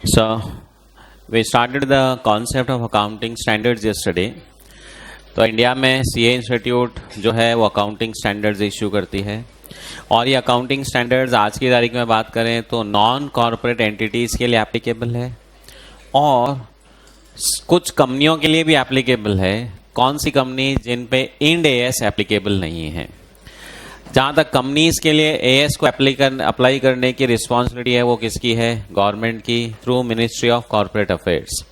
So, we started the concept of accounting standards yesterday. तो India में CA institute जो है वो अकाउंटिंग स्टैंडर्ड्स इशू करती है और ये अकाउंटिंग स्टैंडर्ड्स आज की तारीख में बात करें तो नॉन कॉर्पोरेट एंटिटीज़ के लिए एप्लीकेबल है और कुछ कंपनियों के लिए भी एप्लीकेबल है। कौन सी कंपनी जिन पे इंड एएस एप्लीकेबल नहीं है। जहाँ तक कंपनीज के लिए एएस को अप्लाई करने की रिस्पॉन्सिबिलिटी है वो किसकी है? गवर्नमेंट की, through ministry of corporate affairs.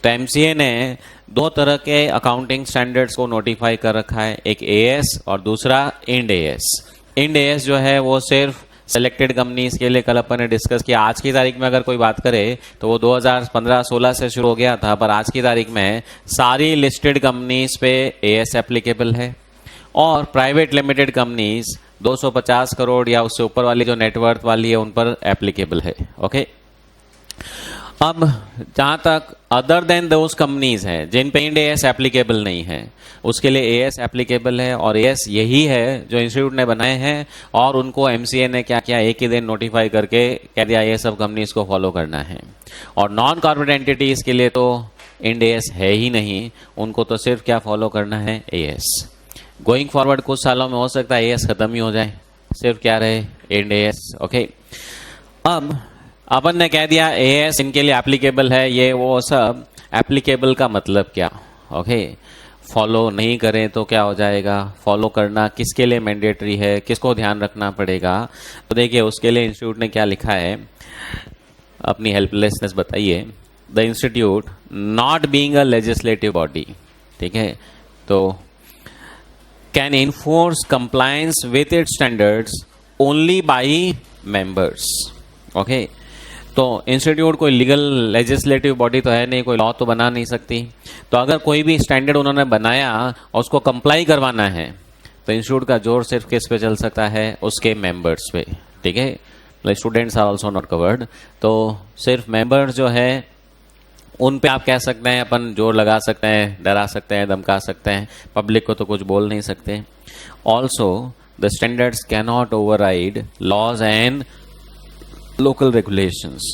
तो एमसीए ने दो तरह के अकाउंटिंग स्टैंडर्ड्स को नोटिफाई कर रखा है, एक एएस और दूसरा इंड एएस। इंड एएस जो है वो सिर्फ सेलेक्टेड कंपनीज के लिए, कल अपन ने डिस्कस किया। आज की तारीख में अगर कोई बात करे तो वो 2015-16 से शुरू हो गया था, पर आज की तारीख में सारी लिस्टेड कंपनीज पे एएस एप्लीकेबल है और प्राइवेट लिमिटेड कंपनीज 250 करोड़ या उससे ऊपर वाली जो नेटवर्थ वाली है उन पर एप्लीकेबल है। ओके, अब जहाँ तक अदर देन दोज कंपनीज हैं जिन पे इंड एएस एप्लीकेबल नहीं है उसके लिए एएस एप्लीकेबल है और एएस यही है जो इंस्टीट्यूट ने बनाए हैं और उनको एमसीए ने क्या किया, एक ही दिन नोटिफाई करके कह दिया ये सब कंपनीज को फॉलो करना है। और नॉन कॉर्पोरेट एंटिटीज के लिए तो इंड एएस है ही नहीं, उनको तो सिर्फ क्या फॉलो करना है, एएस। गोइंग फॉरवर्ड कुछ सालों में हो सकता है एएस खत्म ही हो जाए, सिर्फ क्या रहे, इंड एएस। ओके, अब अपन ने कह दिया एएस इनके लिए एप्लीकेबल है, ये वो सब। एप्लीकेबल का मतलब क्या? ओके, फॉलो नहीं करें तो क्या हो जाएगा? फॉलो करना किसके लिए मैंडेटरी है, किसको ध्यान रखना पड़ेगा? तो देखिए उसके लिए इंस्टीट्यूट ने क्या लिखा है, अपनी हेल्पलेसनेस बताइए। The institute not being a legislative body, ठीक है, तो can enforce compliance with its standards only by members. Okay, तो इंस्टीट्यूट कोई लीगल लेजिस्लेटिव बॉडी तो है नहीं, कोई लॉ तो बना नहीं सकती। तो अगर कोई भी स्टैंडर्ड उन्होंने बनाया और उसको कंप्लाई करवाना है तो इंस्टीट्यूट का जोर सिर्फ किस पे चल सकता है, उसके मेंबर्स पे, ठीक है। Like students are also not covered, तो सिर्फ मेंबर्स जो है उन पे आप कह सकते हैं, अपन जोर लगा सकते हैं, डरा सकते हैं, धमका सकते हैं, पब्लिक को तो कुछ बोल नहीं सकते। Also the standards cannot override laws and local regulations.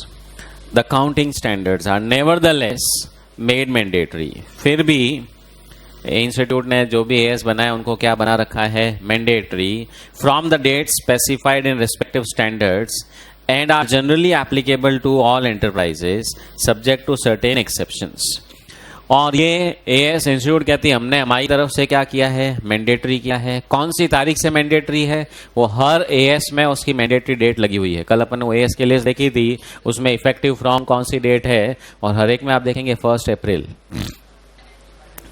The accounting standards are nevertheless made mandatory. फिर भी इंस्टीट्यूट ने जो भी एएस बनाया उनको क्या बना रखा है, mandatory, from the date specified in respective standards and are generally applicable to all enterprises subject to certain exceptions. और ये एएस इंस्टीट्यूट कहती है हमने हमारी तरफ से क्या किया है, मैंडेटरी किया है। कौन सी तारीख से मैंडेटरी है? वो हर एएस में उसकी मैंडेटरी डेट लगी हुई है। कल अपन वो एएस के लिए देखी थी, उसमें इफेक्टिव फ्रॉम कौन सी डेट है, और हर एक में आप देखेंगे 1 अप्रैल,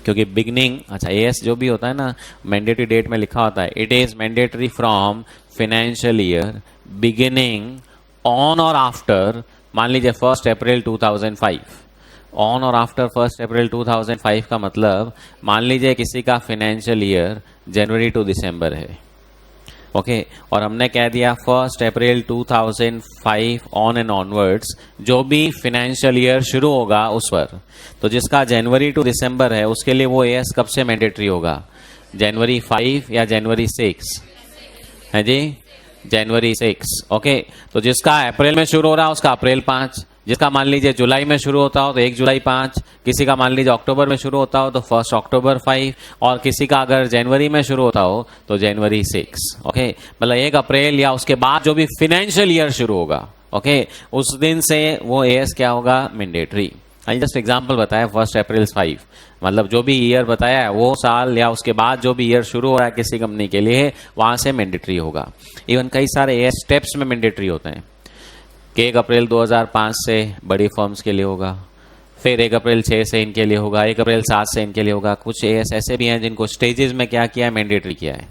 क्योंकि बिगनिंग, अच्छा एएस जो भी होता है ना मैंडेटरी डेट में लिखा होता है, it is mandatory from financial year beginning on और आफ्टर, मान लीजिए 1 अप्रैल 2005। ऑन और आफ्टर 1 अप्रैल 2005 का मतलब मान लीजिए किसी का फाइनेंशियल ईयर जनवरी टू दिसंबर है। ओके, और हमने कह दिया 1 अप्रैल 2005 ऑन एंड ऑनवर्ड्स जो भी फाइनेंशियल ईयर शुरू होगा उस पर, तो जिसका जनवरी टू दिसंबर है उसके लिए वो एएस कब से मैंडेटरी होगा, जनवरी 5 या जनवरी 6 है जी, जनवरी 6। ओके, तो जिसका अप्रैल में शुरू हो रहा है उसका अप्रैल 5, जिसका मान लीजिए जुलाई में शुरू होता हो तो 1 जुलाई 5, किसी का मान लीजिए अक्टूबर में शुरू होता हो तो 1 अक्टूबर 5, और किसी का अगर जनवरी में शुरू होता हो तो जनवरी 6। ओके, मतलब 1 अप्रैल या उसके बाद जो भी फाइनेंशियल ईयर शुरू होगा, ओके, उस दिन से वो एएस क्या होगा, मैंडेटरी। आई जस्ट एग्जाम्पल बताया 1 अप्रैल 5, मतलब जो भी ईयर बताया है वो साल या उसके बाद जो भी ईयर शुरू हो रहा है किसी कंपनी के लिए वहाँ से मैंडेटरी होगा। इवन कई सारे एएस स्टेप्स में मैंडेटरी होते हैं कि 1 अप्रैल 2005 से बड़ी फर्म्स के लिए होगा, फिर 1 अप्रैल 6 से इनके लिए होगा, 1 अप्रैल 7 से इनके लिए होगा। कुछ एएस ऐसे भी हैं जिनको स्टेजेस में क्या किया है, मैंडेटरी किया है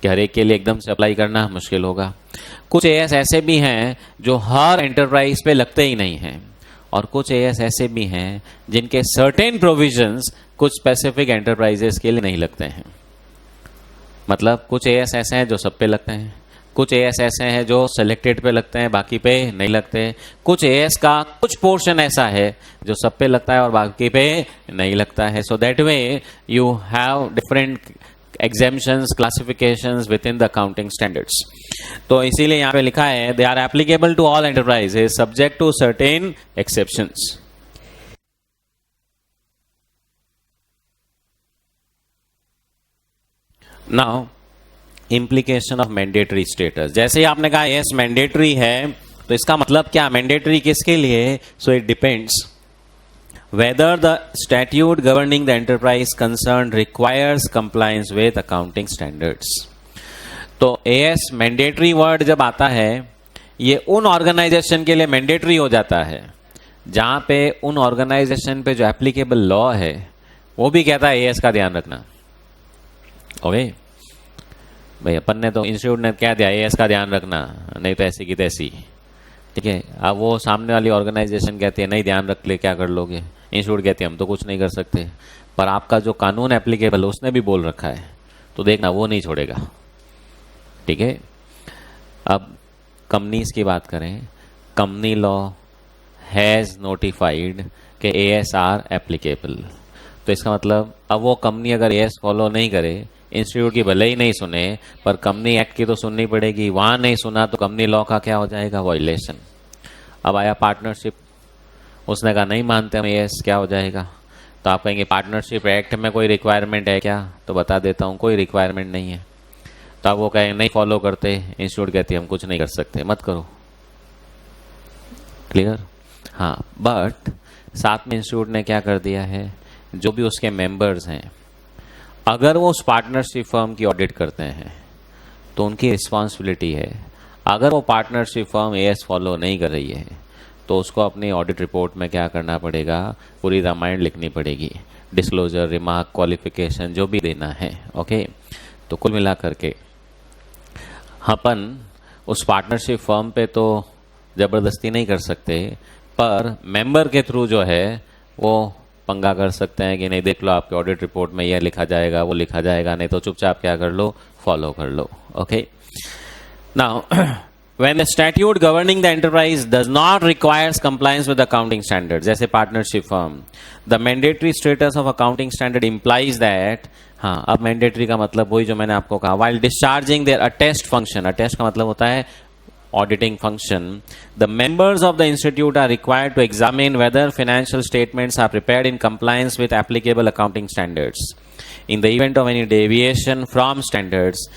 कि हर एक के लिए एकदम से अप्लाई करना मुश्किल होगा। कुछ एएस ऐसे भी हैं जो हर एंटरप्राइज पे लगते ही नहीं हैं, और कुछ एएस ऐसे भी हैं जिनके सर्टेन प्रोविजंस कुछ स्पेसिफिक एंटरप्राइजेस के लिए नहीं लगते हैं। मतलब कुछ एएस ऐसे हैं जो सब पे लगते हैं, कुछ एएस ऐसे हैं जो सिलेक्टेड पे लगते हैं बाकी पे नहीं लगते, कुछ एएस का कुछ पोर्शन ऐसा है जो सब पे लगता है और बाकी पे नहीं लगता है। So that way you have different exemptions, classifications within the accounting standards. तो इसीलिए यहाँ पे लिखा है they are applicable to all enterprises subject to certain exceptions. Now implication of mandatory status. जैसे ही आपने कहा yes mandatory है, तो इसका मतलब क्या, mandatory किसके लिए? So it depends whether the statute governing the enterprise concerned requires compliance with accounting standards. तो AS mandatory word जब आता है, ये उन ऑर्गेनाइजेशन के लिए मैंडेटरी हो जाता है जहां पे उन ऑर्गेनाइजेशन पे जो एप्लीकेबल लॉ है वो भी कहता है AS का ध्यान रखना. ओके भाई, अपन ने तो इंस्टीट्यूट ने क्या दिया, AS का ध्यान रखना, नहीं तो ऐसी की तैसी. ठीक है, अब वो सामने वाली ऑर्गेनाइजेशन कहती है नहीं ध्यान रख ले, क्या कर लोगे. इंस्टीट्यूट कहते हैं हम तो कुछ नहीं कर सकते, पर आपका जो कानून एप्लीकेबल उसने भी बोल रखा है, तो देखना वो नहीं छोड़ेगा. ठीक है, अब कंपनीज की बात करें, कंपनी लॉ हैज़ नोटिफाइड कि AS आर एप्लीकेबल. तो इसका मतलब अब वो कंपनी अगर AS फॉलो नहीं करे, इंस्टीट्यूट की भले ही नहीं सुने, पर कंपनी एक्ट की तो सुननी पड़ेगी. वहाँ नहीं सुना तो कंपनी लॉ का क्या हो जाएगा, वायलेशन. अब आया पार्टनरशिप, उसने कहा नहीं मानते हम AS, क्या हो जाएगा. तो आप कहेंगे पार्टनरशिप एक्ट में कोई रिक्वायरमेंट है क्या, तो बता देता हूँ कोई रिक्वायरमेंट नहीं है. तो अब वो कहेंगे नहीं फॉलो करते, इंस्टीट्यूट कहती है हम कुछ नहीं कर सकते, मत करो. क्लियर. हाँ, बट साथ में इंस्टीट्यूट ने क्या कर दिया है, जो भी उसके मेंबर्स हैं अगर वो उस पार्टनरशिप फर्म की ऑडिट करते हैं तो उनकी रिस्पॉन्सिबिलिटी है. अगर वो पार्टनरशिप फर्म AS फॉलो नहीं कर रही है तो उसको अपनी ऑडिट रिपोर्ट में क्या करना पड़ेगा, पूरी रामायण लिखनी पड़ेगी, डिस्क्लोजर, रिमार्क, क्वालिफिकेशन जो भी देना है. ओके, तो कुल मिला करके अपन उस पार्टनरशिप फर्म पे तो ज़बरदस्ती नहीं कर सकते, पर मेंबर के थ्रू जो है वो पंगा कर सकते हैं कि नहीं देख लो आपके ऑडिट रिपोर्ट में यह लिखा जाएगा, वो लिखा जाएगा, नहीं तो चुपचाप क्या कर लो, फॉलो कर लो. Okay, now when the statute governing the enterprise does not requires compliance with accounting standards, जैसे partnership firm, the mandatory status of accounting standard implies that, हाँ अब मैंडेटरी का मतलब वही जो मैंने आपको कहा, while discharging their attest function, attest का मतलब होता है auditing function, the members of the institute are required to examine whether financial statements are prepared in compliance with applicable accounting standards. In the event of any deviation from standards,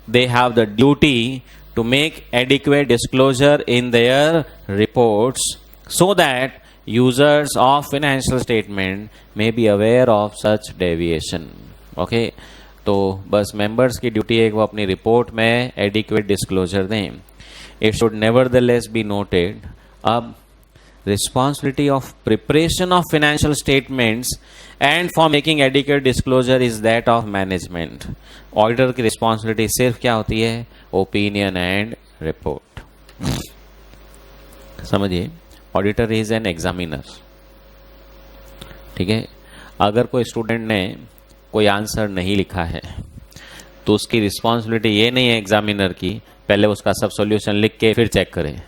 they have the duty to make adequate disclosure in their reports so that users of financial statement may be aware of such deviation. Okay, तो बस members की duty है कि वो अपनी report में adequate disclosure दें. It should nevertheless be noted, अब responsibility of preparation of financial statements and for making adequate disclosure is that of management. Auditor की responsibility सिर्फ क्या होती है, opinion and report. समझिए, auditor is an examiner. ठीक है, अगर कोई स्टूडेंट ने कोई आंसर नहीं लिखा है तो उसकी रिस्पॉन्सिबिलिटी ये नहीं है एग्जामिनर की पहले उसका सब सॉल्यूशन लिख के फिर चेक करें.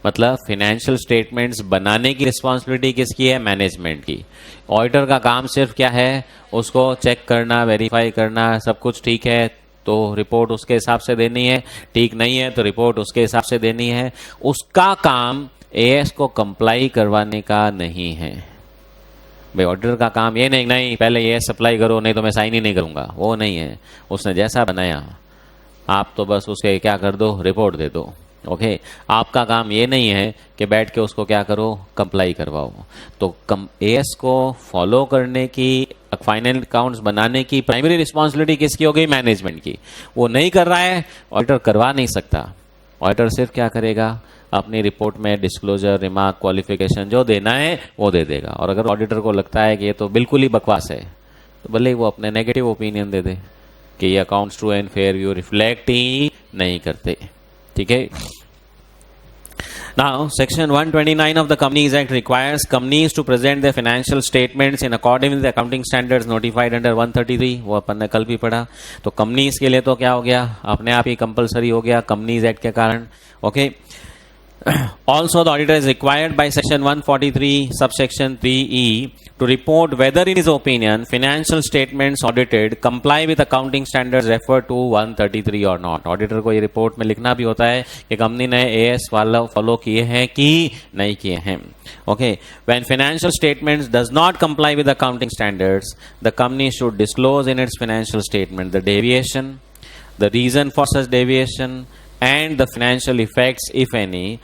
मतलब फाइनेंशियल स्टेटमेंट्स बनाने की रिस्पॉन्सिबिलिटी किसकी है, मैनेजमेंट की. ऑडिटर का काम सिर्फ क्या है, उसको चेक करना, वेरीफाई करना, सब कुछ ठीक है तो रिपोर्ट उसके हिसाब से देनी है, ठीक नहीं है तो रिपोर्ट उसके हिसाब से देनी है. उसका काम AS को कंप्लाई करवाने का नहीं है. भाई ऑडिटर का काम ये नहीं पहले AS सप्लाई करो नहीं तो मैं साइन ही नहीं करूँगा, वो नहीं है. उसने जैसा बनाया आप तो बस उसके क्या कर दो, रिपोर्ट दे दो. ओके, आपका काम ये नहीं है कि बैठ के उसको क्या करो, कंप्लाई करवाओ. तो AS को फॉलो करने की, फाइनल अकाउंट्स बनाने की प्राइमरी रिस्पॉन्सिबिलिटी किसकी हो गई, मैनेजमेंट की. वो नहीं कर रहा है, ऑडिटर करवा नहीं सकता. ऑडिटर सिर्फ क्या करेगा, अपनी रिपोर्ट में डिस्क्लोजर, रिमार्क, क्वालिफिकेशन जो देना है वो दे देगा. और अगर ऑडिटर को लगता है कि ये तो बिल्कुल ही बकवास है तो भले ही वो अपने नेगेटिव ओपिनियन दे दे कि ये accounts true and fair view reflect ही नहीं करते. ठीक है. Now, Section 129 of the Companies Act requires companies to present their financial statements in accordance with the accounting standards notified under 133. वो अपन ने कल भी पढ़ा. तो कंपनीज के लिए तो क्या हो गया, अपने आप ही कंपलसरी हो गया कंपनीज एक्ट के कारण. Okay, Also, the auditor is required by section 143 subsection 3e to report whether in his opinion financial statements audited comply with accounting standards referred to 133 or not. Auditor को ये report में लिखना भी होता है कि कंपनी ने एएस फॉलो किए हैं कि नहीं किए हैं. Okay, when financial statements does not comply with accounting standards, the company should disclose in its financial statement the deviation, the reason for such deviation, and the financial effects if any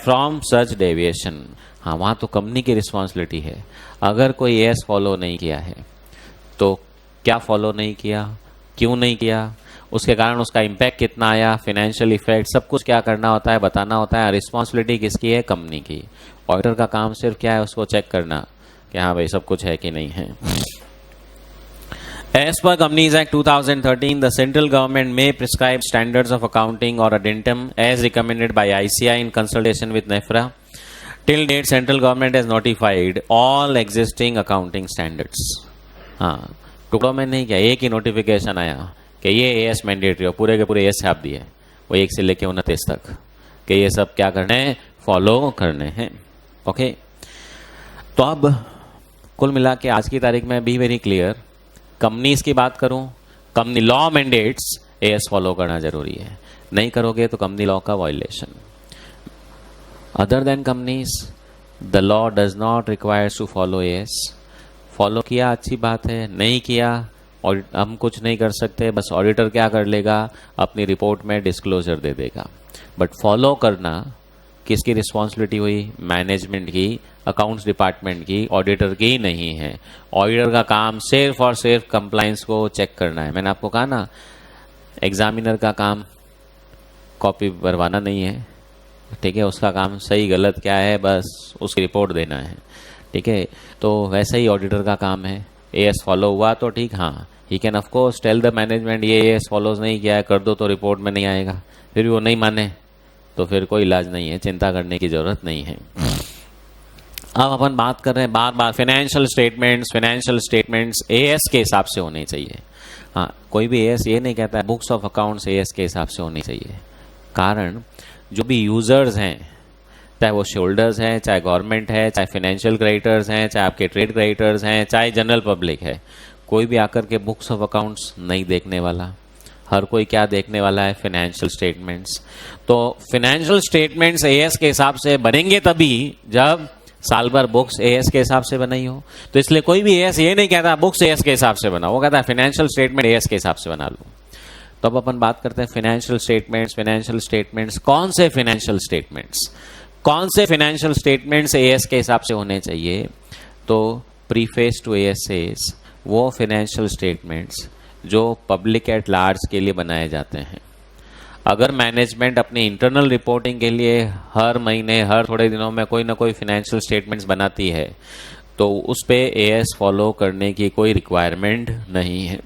from such deviation. हाँ, वहाँ तो company की responsibility है. अगर कोई S follow नहीं किया है तो क्या फॉलो नहीं किया, क्यों नहीं किया, उसके कारण उसका इम्पैक्ट कितना आया, फाइनेंशियल इफेक्ट, सब कुछ क्या करना होता है, बताना होता है. रिस्पॉन्सिबिलिटी किसकी है? कंपनी की. ऑडिटर का काम सिर्फ क्या है? उसको चेक करना कि हाँ भाई सब कुछ है कि नहीं है. As per Companies Act 2013, the central government may prescribe standards of accounting or addendum as recommended by ICI in consultation with NEFRA. Till date, central government has notified all existing accounting standards. हाँ, टुकड़ों में नहीं किया, एक ही notification आया कि ये as mandatory हो, पूरे के पूरे एएस छाप दिए, वो 1 से लेके 29 तक, कि ये सब क्या करने हैं? फॉलो करने हैं. ओके, तो अब कुल मिला के आज की तारीख में बी वेरी क्लियर. कंपनीज की बात करूं, company law mandates AS follow करना जरूरी है. नहीं करोगे तो कंपनी लॉ का violation. Other than companies, the law does not requires to follow AS. Follow किया अच्छी बात है, नहीं किया और हम कुछ नहीं कर सकते. बस ऑडिटर क्या कर लेगा? अपनी रिपोर्ट में डिस्क्लोजर दे देगा. बट फॉलो करना किसकी रिस्पॉन्सिबिलिटी हुई? मैनेजमेंट की, अकाउंट्स डिपार्टमेंट की, ऑडिटर की नहीं है. ऑडिटर का काम सिर्फ और सिर्फ कंप्लायंस को चेक करना है. मैंने आपको कहा ना, एग्जामिनर का काम कॉपी भरवाना नहीं है. ठीक है, उसका काम सही गलत क्या है बस उसकी रिपोर्ट देना है. ठीक है, तो वैसे ही ऑडिटर का काम है. एएस फॉलो हुआ तो ठीक, हाँ, he can of course tell the management ये एएस फॉलोज नहीं किया है, कर दो तो रिपोर्ट में नहीं आएगा. फिर भी वो नहीं माने तो फिर कोई इलाज नहीं है, चिंता करने की जरूरत नहीं है. अब अपन बात कर रहे हैं बार बार फाइनेंशियल स्टेटमेंट्स एएस के हिसाब से होने चाहिए. हाँ, कोई भी एएस ये नहीं कहता है बुक्स ऑफ अकाउंट्स एएस के हिसाब से होनी चाहिए. कारण जो भी यूजर्स हैं, चाहे वो शोल्डर्स हैं, चाहे गवर्नमेंट है, चाहे फाइनेंशियल क्रेडिटर्स हैं, चाहे आपके ट्रेड क्रेडिटर्स हैं, चाहे जनरल पब्लिक है, कोई भी आकर के बुक्स ऑफ अकाउंट्स नहीं देखने वाला. हर कोई क्या देखने वाला है? Financial statements. तो फाइनेंशियल स्टेटमेंट्स एएस के हिसाब से बनेंगे तभी जब साल भर बुक्स एएस के हिसाब से बनाई हो. तो इसलिए कोई भी एएस ये नहीं कहता बुक्स एएस के हिसाब से बनाओ, वो कहता है फाइनेंशियल स्टेटमेंट एएस के हिसाब से बना लो. तो अब अपन बात करते हैं फाइनेंशियल स्टेटमेंट्स. कौन से फाइनेंशियल स्टेटमेंट्स एएस के हिसाब से होने चाहिए? तो प्रीफेस टू एएस सेज वो फाइनेंशियल स्टेटमेंट्स जो पब्लिक एट लार्ज के लिए बनाए जाते हैं. अगर मैनेजमेंट अपनी इंटरनल रिपोर्टिंग के लिए हर महीने, हर थोड़े दिनों में कोई ना कोई फाइनेंशियल स्टेटमेंट्स बनाती है तो उस पे एएस फॉलो करने की कोई रिक्वायरमेंट नहीं है.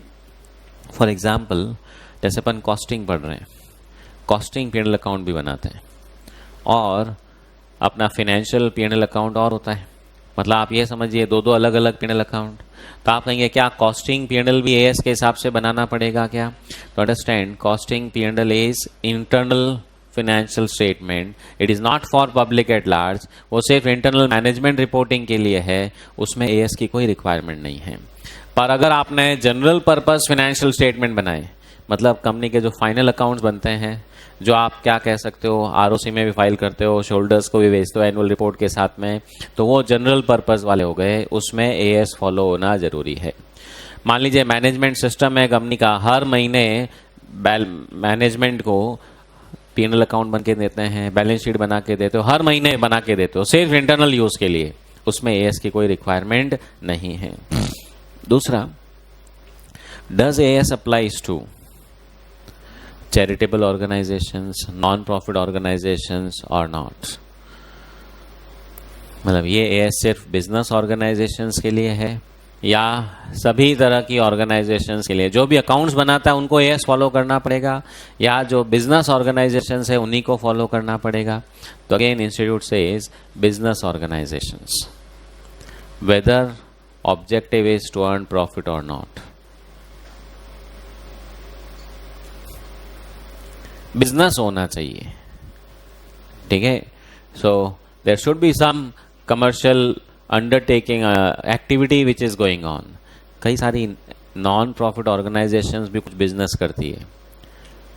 फॉर एग्जांपल, जैसे अपन कॉस्टिंग पढ़ रहे हैं, कॉस्टिंग पी&एल अकाउंट भी बनाते हैं और अपना फाइनेंशियल पी&एल अकाउंट और होता है. मतलब आप ये समझिए दो अलग अलग पी&एल अकाउंट. तो आप कहेंगे क्या कॉस्टिंग पी&एल भी एएस के हिसाब से बनाना पड़ेगा क्या? तो understand, costing P&L is internal financial statement, it is not for public at large. वो सिर्फ इंटरनल मैनेजमेंट रिपोर्टिंग के लिए है, उसमें एएस की कोई रिक्वायरमेंट नहीं है. पर अगर आपने जनरल पर्पस फाइनेंशियल स्टेटमेंट बनाए, मतलब कंपनी के जो फाइनल अकाउंट्स बनते हैं, जो आप क्या कह सकते हो आरओसी में भी फाइल करते हो, शोल्डर्स को भी भेजते हो एनुअल रिपोर्ट के साथ में, तो वो जनरल पर्पस वाले हो गए, उसमें एएस फॉलो होना जरूरी है. मान लीजिए मैनेजमेंट सिस्टम है कंपनी का, हर महीने मैनेजमेंट को पी&एल अकाउंट बन के देते हैं, बैलेंस शीट बना के देते हो, हर महीने बना के देते हो सिर्फ इंटरनल यूज के लिए, उसमें एएस की कोई रिक्वायरमेंट नहीं है. दूसरा, does AS applies to charitable organizations, non-profit organizations or not? मतलब ये एएस सिर्फ बिजनेस ऑर्गेनाइजेशंस के लिए है या सभी तरह की ऑर्गेनाइजेशंस के लिए? जो भी अकाउंट्स बनाता है उनको एएस फॉलो करना पड़ेगा या जो बिजनेस ऑर्गेनाइजेशंस है उन्हीं को फॉलो करना पड़ेगा? तो again institute says business organizations, whether objective is to earn profit और नॉट. बिजनेस होना चाहिए, ठीक है. So there should be some commercial undertaking activity which is going on. कई सारी नॉन प्रॉफिट ऑर्गेनाइजेशंस भी कुछ बिजनेस करती है.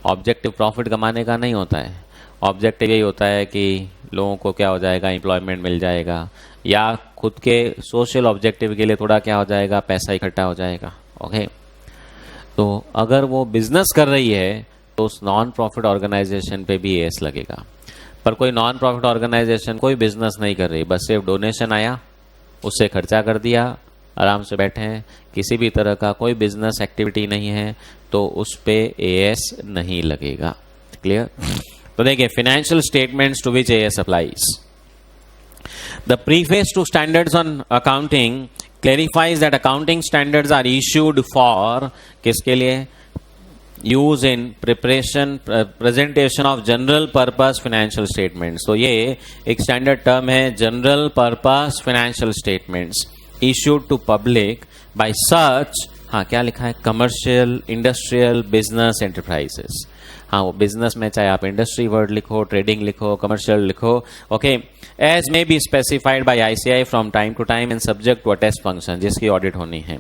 ऑब्जेक्टिव प्रॉफिट कमाने का नहीं होता है. ऑब्जेक्टिव यही होता है कि लोगों को क्या हो जाएगा, एम्प्लॉयमेंट मिल जाएगा, या खुद के सोशल ऑब्जेक्टिव के लिए थोड़ा क्या हो जाएगा, पैसा इकट्ठा हो जाएगा. ओके, तो अगर वो बिजनेस कर रही है तो उस नॉन प्रॉफिट ऑर्गेनाइजेशन पे भी एस लगेगा. पर कोई नॉन प्रॉफिट ऑर्गेनाइजेशन कोई बिजनेस नहीं कर रही, बस सिर्फ डोनेशन आया, उससे खर्चा कर दिया, आराम से बैठे हैं, किसी भी तरह का कोई बिजनेस एक्टिविटी नहीं है, तो उस पे एएस नहीं लगेगा. क्लियर? तो देखिए, financial statements to which AS applies. The preface to standards on accounting clarifies that accounting standards are issued for, किसके लिए? Use in preparation presentation of general purpose financial statements. तो ये एक स्टैंडर्ड टर्म है, general purpose financial statements issued to public by such, हाँ क्या लिखा है, कमर्शियल, इंडस्ट्रियल, बिजनेस एंटरप्राइजेस. हाँ, वो बिजनेस में चाहे आप इंडस्ट्री वर्ड लिखो, ट्रेडिंग लिखो, कमर्शियल लिखो, okay, as may be specified by ICI from time to time and subject to a test function, जिसकी ऑडिट होनी है.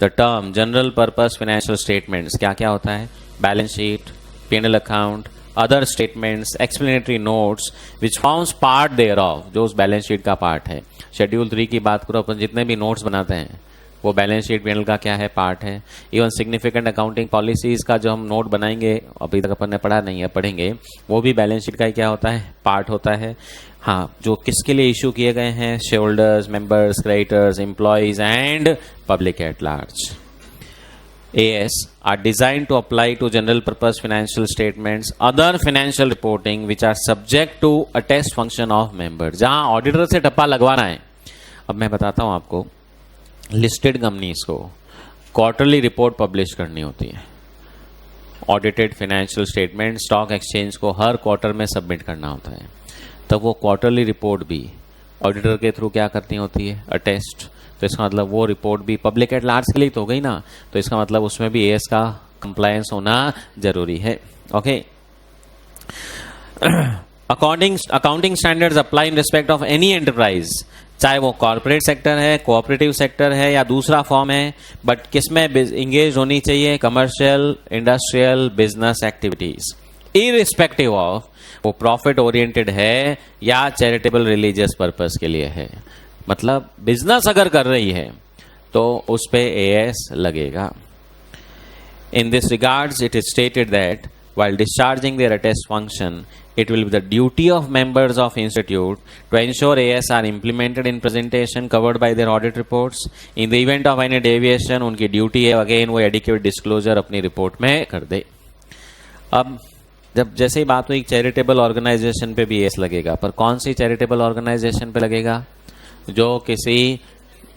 The term general purpose financial statements क्या क्या होता है? Balance sheet, P&L account, other statements, explanatory notes which forms part thereof, जो उस balance sheet का पार्ट है. शेड्यूल 3 की बात करो, अपन जितने भी नोट्स बनाते हैं वो बैलेंस शीट P&L का क्या है, पार्ट है. इवन सिग्निफिकेंट अकाउंटिंग पॉलिसीज का जो हम नोट बनाएंगे, अभी तक अपन ने पढ़ा नहीं है, पढ़ेंगे, वो भी बैलेंस शीट का ही क्या होता है, पार्ट होता है. हाँ, जो किसके लिए इशू किए गए हैं? Share holders, members, creditors, employees and public at large. AS are designed to apply to general purpose financial statements, other financial reporting which are subject to a test function of member. जहां auditor से टप्पा लगवाना है. अब मैं बताता हूं आपको, listed companies को क्वार्टरली रिपोर्ट पब्लिश करनी होती है. Audited financial statement stock exchange को हर क्वार्टर में सबमिट करना होता है. तब वो क्वार्टरली रिपोर्ट भी ऑडिटर के थ्रू क्या करनी होती है, अटेस्ट. तो इसका मतलब वो रिपोर्ट भी पब्लिक एट लार्ज के लिए तो हो गई ना, तो इसका मतलब उसमें भी एएस का कंप्लायंस होना जरूरी है. Okay, accounting standards apply in respect of any enterprise, चाहे वो कॉर्पोरेट सेक्टर है, कोऑपरेटिव सेक्टर है, या दूसरा फॉर्म है, बट किसमें इंगेज होनी चाहिए? Commercial, industrial, business activities, irrespective of वो प्रॉफिट ओरिएंटेड है या चैरिटेबल रिलीजियस पर्पस के लिए है. मतलब बिजनेस अगर कर रही है तो उस पे एएस लगेगा. In this regards it is stated that while discharging their attest function, it will be the duty of members of institute to ensure AS are implemented in presentation covered by their audit reports. In the event of any deviation, उनकी duty है again वो adequate disclosure अपनी report में कर दे. अब जब जैसे ही बात हुई चैरिटेबल ऑर्गेनाइजेशन पे भी एस लगेगा, पर कौन सी चैरिटेबल ऑर्गेनाइजेशन पे लगेगा? जो किसी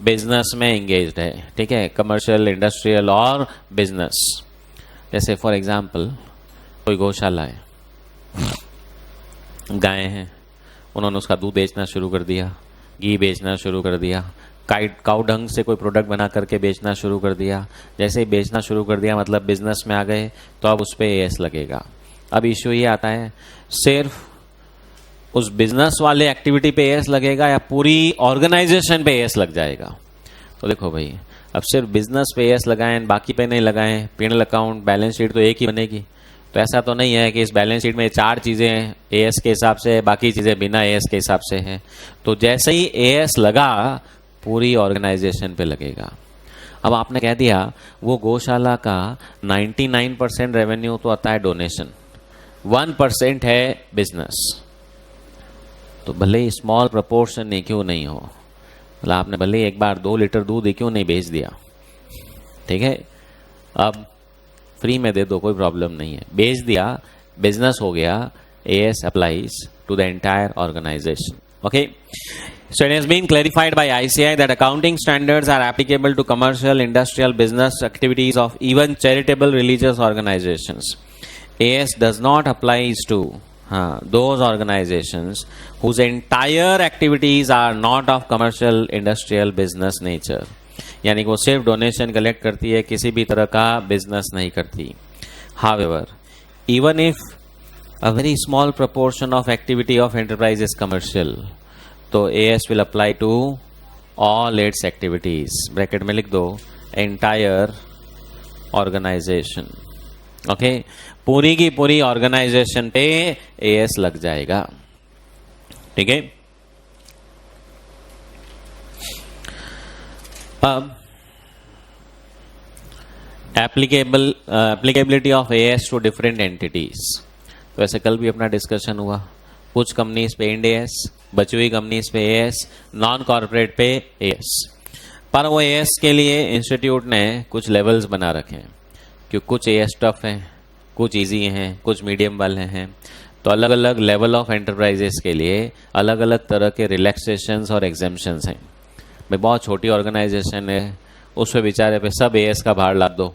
बिजनेस में एंगेज्ड है. ठीक है, कमर्शियल, इंडस्ट्रियल और बिजनेस. जैसे फॉर एग्जांपल कोई गौशाला है, गायें हैं, उन्होंने उसका दूध बेचना शुरू कर दिया, घी बेचना शुरू कर दिया, काउ ढंग से कोई प्रोडक्ट बना करके बेचना शुरू कर दिया. जैसे ही बेचना शुरू कर दिया मतलब बिजनेस में आ गए, तो अब उस पर एएस लगेगा. अब इश्यू ये आता है, सिर्फ उस बिजनेस वाले एक्टिविटी पे एएस लगेगा या पूरी ऑर्गेनाइजेशन पे एएस लग जाएगा? तो देखो भाई, अब सिर्फ बिजनेस पे एएस लगाएं, बाकी पे नहीं लगाएं, P&L अकाउंट, बैलेंस शीट तो एक ही बनेगी. तो ऐसा तो नहीं है कि इस बैलेंस शीट में 4 चीज़ें एएस के हिसाब से, बाकी चीज़ें बिना एएस के हिसाब से हैं. तो जैसे ही एएस लगा, पूरी ऑर्गेनाइजेशन पे लगेगा. अब आपने कह दिया वो गौशाला का 99% रेवेन्यू तो आता है डोनेशन, 1% है बिजनेस. तो भले ही स्मॉल प्रपोर्शन ही क्यों नहीं हो, मतलब आपने भले ही एक बार 2 लीटर दूध ही क्यों नहीं बेच दिया, ठीक है, अब फ्री में दे दो, कोई प्रॉब्लम नहीं है, बेच दिया, बिजनेस हो गया, AS applies to the entire organisation. Okay, so it has been clarified by ICI that accounting standards are applicable to commercial, industrial, business activities of even charitable religious organizations. AS does not apply to those organizations whose entire activities are not of commercial, industrial, business nature. यानी कि वो सिर्फ donation collect करती है, किसी भी तरह का बिजनेस नहीं करती. However, even if a very small proportion of activity of enterprise is commercial. तो AS will apply to all its activities. Bracket में लिख दो entire organization. ओके, पूरी की पूरी ऑर्गेनाइजेशन पे AS लग जाएगा. ठीक है. अब applicability of AS to different entities. तो ऐसे कल भी अपना डिस्कशन हुआ. कुछ कंपनीज पे इंड AS, बची हुई कंपनीज पे AS, नॉन कॉर्पोरेट पे AS. पर वो AS के लिए इंस्टीट्यूट ने कुछ लेवल्स बना रखे हैं कि कुछ AS टफ हैं, कुछ इजी हैं, कुछ मीडियम वाले हैं. तो अलग अलग लेवल ऑफ एंटरप्राइजेस के लिए अलग अलग तरह के रिलैक्सेशंस और एग्जेम्पशंस हैं. भाई बहुत छोटी ऑर्गेनाइजेशन है, उस पे बेचारे पे सब AS का भार लाद दो,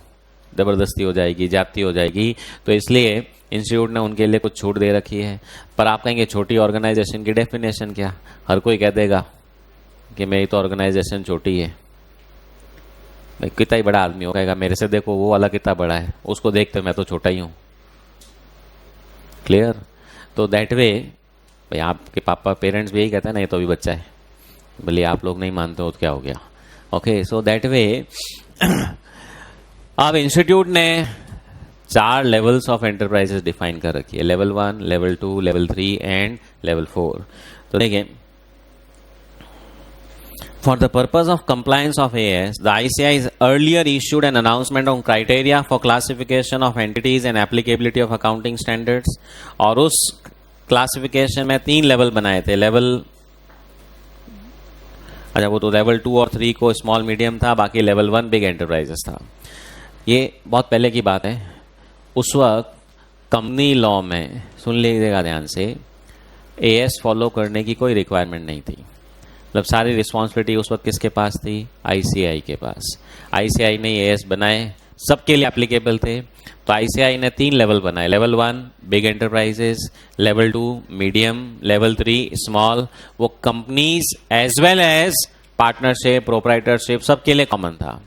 ज़बरदस्ती हो जाएगी, जाती हो जाएगी. तो इसलिए इंस्टीट्यूट ने उनके लिए कुछ छूट दे रखी है. पर आप कहेंगे छोटी ऑर्गेनाइजेशन की डेफिनेशन क्या? हर कोई कह देगा कि मेरी तो ऑर्गेनाइजेशन छोटी है. भाई कितना ही बड़ा आदमी हो, कहेगा मेरे से देखो वो वाला कितना बड़ा है, उसको देखते मैं तो छोटा ही हूँ. क्लियर? तो दैट वे भाई आपके पापा पेरेंट्स भी यही कहते हैं ना, ये तो अभी बच्चा है. भले आप लोग नहीं मानते हो तो क्या हो गया. ओके, सो दैट वे अब इंस्टीट्यूट ने 4 लेवल्स ऑफ एंटरप्राइजेस डिफाइन कर रखी है. Level 1, level 2, level 3 and level 4. तो देखिए, for the purpose of compliance of AS, the ICAI is earlier issued an announcement on criteria for classification of entities and applicability of accounting standards. और उस classification में 3 level बनाए थे. Level, अच्छा वो तो लेवल 2 और 3 को स्मॉल मीडियम था, बाकी लेवल 1 बिग एंटरप्राइजेस था. ये बहुत पहले की बात है. उस वक्त कंपनी लॉ में, सुन लीजिएगा ध्यान से, AS फॉलो करने की कोई रिक्वायरमेंट नहीं थी. मतलब सारी रिस्पॉन्सिबिलिटी उस वक्त किसके पास थी? ICAI के पास. ICAI ने AS बनाए, सबके लिए एप्लीकेबल थे. तो ICAI ने 3 लेवल बनाए. Level 1 big enterprises, level 2 medium, level 3 small. वो companies as well as partnership, proprietorship सबके लिए कॉमन था.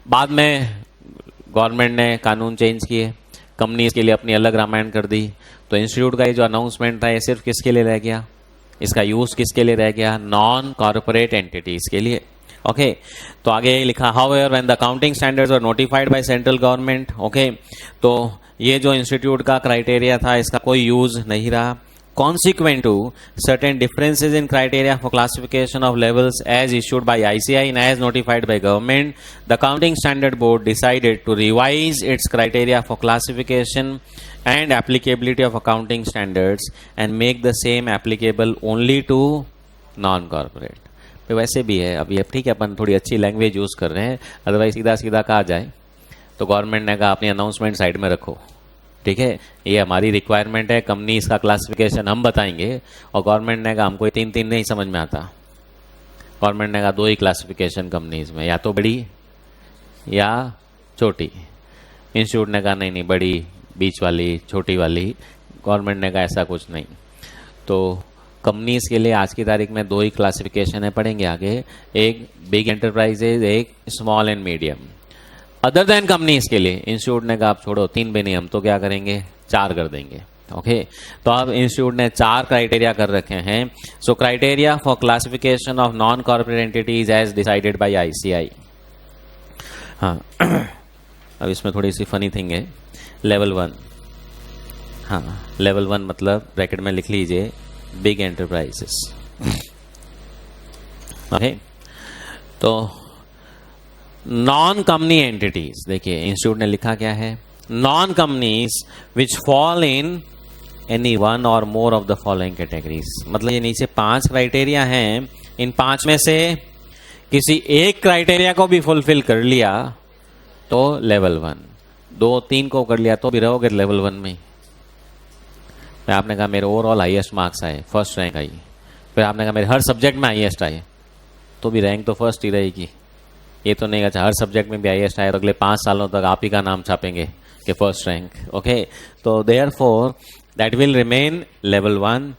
बाद में गवर्नमेंट ने कानून चेंज किए, कंपनीज के लिए अपनी अलग रामायण कर दी. तो इंस्टीट्यूट का ये जो अनाउंसमेंट था, ये सिर्फ किसके लिए रह गया? इसका यूज किसके लिए रह गया? नॉन कॉर्पोरेट एंटिटीज के लिए. ओके, तो आगे लिखा, however when the accounting standards were notified by central government. Okay, तो ये जो इंस्टीट्यूट का क्राइटेरिया था, इसका कोई यूज नहीं रहा. Consequent to certain differences in criteria for classification of levels as issued by ICAI and as notified by government, the Accounting Standard Board decided to revise its criteria for classification and applicability of accounting standards and make the same applicable only to non-corporate. तो वैसे भी है, अब ये ठीक है, अपन थोड़ी अच्छी लैंग्वेज यूज़ कर रहे हैं, अदरवाइज सीधा सीधा कहा जाए तो गवर्नमेंट ने कहा अपनी अनाउंसमेंट साइड में रखो. ठीक है, ये हमारी रिक्वायरमेंट है, कंपनी इसका क्लासिफिकेशन हम बताएंगे. और गवर्नमेंट ने कहा हमको 3 नहीं समझ में आता. गवर्नमेंट ने कहा 2 ही क्लासिफिकेशन कंपनीज में, या तो बड़ी या छोटी. इंस्टीट्यूट ने कहा नहीं, बड़ी, बीच वाली, छोटी वाली. गवर्नमेंट ने कहा ऐसा कुछ नहीं. तो कंपनीज के लिए आज की तारीख में 2 ही क्लासिफिकेशन है, पढ़ेंगे आगे. एक बिग एंटरप्राइजेज, एक small and medium. Other than companies के लिए इंस्टीट्यूट ने कहा आप छोड़ो, 3 भी नहीं, हम तो क्या करेंगे, 4 कर देंगे. ओके, तो अब इंस्टीट्यूट ने 4 क्राइटेरिया कर रखे हैं. So criteria for classification of non corporate entities as decided by ICAI. हाँ, अब इसमें थोड़ी सी फनी थिंग है. लेवल 1, हाँ लेवल 1 मतलब ब्रैकेट में लिख लीजिए बिग एंटरप्राइजेस. ओके, तो नॉन कंपनी एंटिटीज, देखिए इंस्टीट्यूट ने लिखा क्या है, non companies which fall in any one or more of the following categories. मतलब ये नीचे 5 क्राइटेरिया हैं, इन 5 में से किसी एक क्राइटेरिया को भी फुलफिल कर लिया तो लेवल 1, 2, 3 को कर लिया तो भी रहोगे लेवल 1 में. फिर आपने कहा मेरे ओवरऑल हाईएस्ट मार्क्स आए, फर्स्ट रैंक आई. फिर आपने कहा मेरे हर सब्जेक्ट में हाईएस्ट आए, तो भी रैंक तो फर्स्ट ही रहेगी. ये तो नहीं, अच्छा हर सब्जेक्ट में भी हाईएस्ट आए तो अगले 5 सालों तक आप ही का नाम छापेंगे कि फर्स्ट रैंक. ओके, तो therefore that will remain level 1.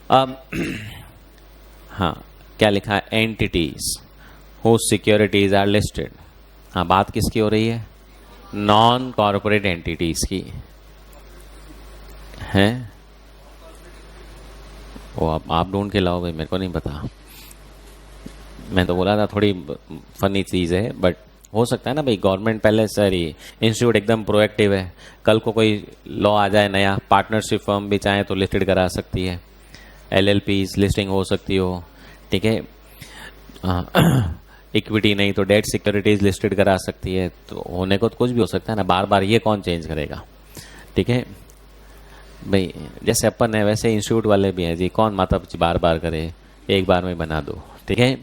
अब हाँ, क्या लिखा है, entities whose securities are listed. हाँ, बात किसकी हो रही है, नॉन कॉर्पोरेट एंटिटीज की है. वो आप ढूंढ के लाओ भाई, मेरे को नहीं पता। मैं तो बोला था थोड़ी फनी चीज़ है, बट हो सकता है ना भाई, गवर्नमेंट पहले सॉरी इंस्टीट्यूट एकदम प्रोएक्टिव है, कल को कोई लॉ आ जाए नया, पार्टनरशिप फर्म भी चाहे तो लिस्टेड करा सकती है, LLPs लिस्टिंग हो सकती हो, ठीक है। इक्विटी नहीं तो डेट सिक्योरिटीज लिस्टेड करा सकती है, तो होने को तो कुछ भी हो सकता है ना, बार बार ये कौन चेंज करेगा, ठीक है भाई। जैसे अपन है वैसे इंस्टीट्यूट वाले भी हैं जी, कौन माता पिता बार बार करे, एक बार में बना दो, ठीक है।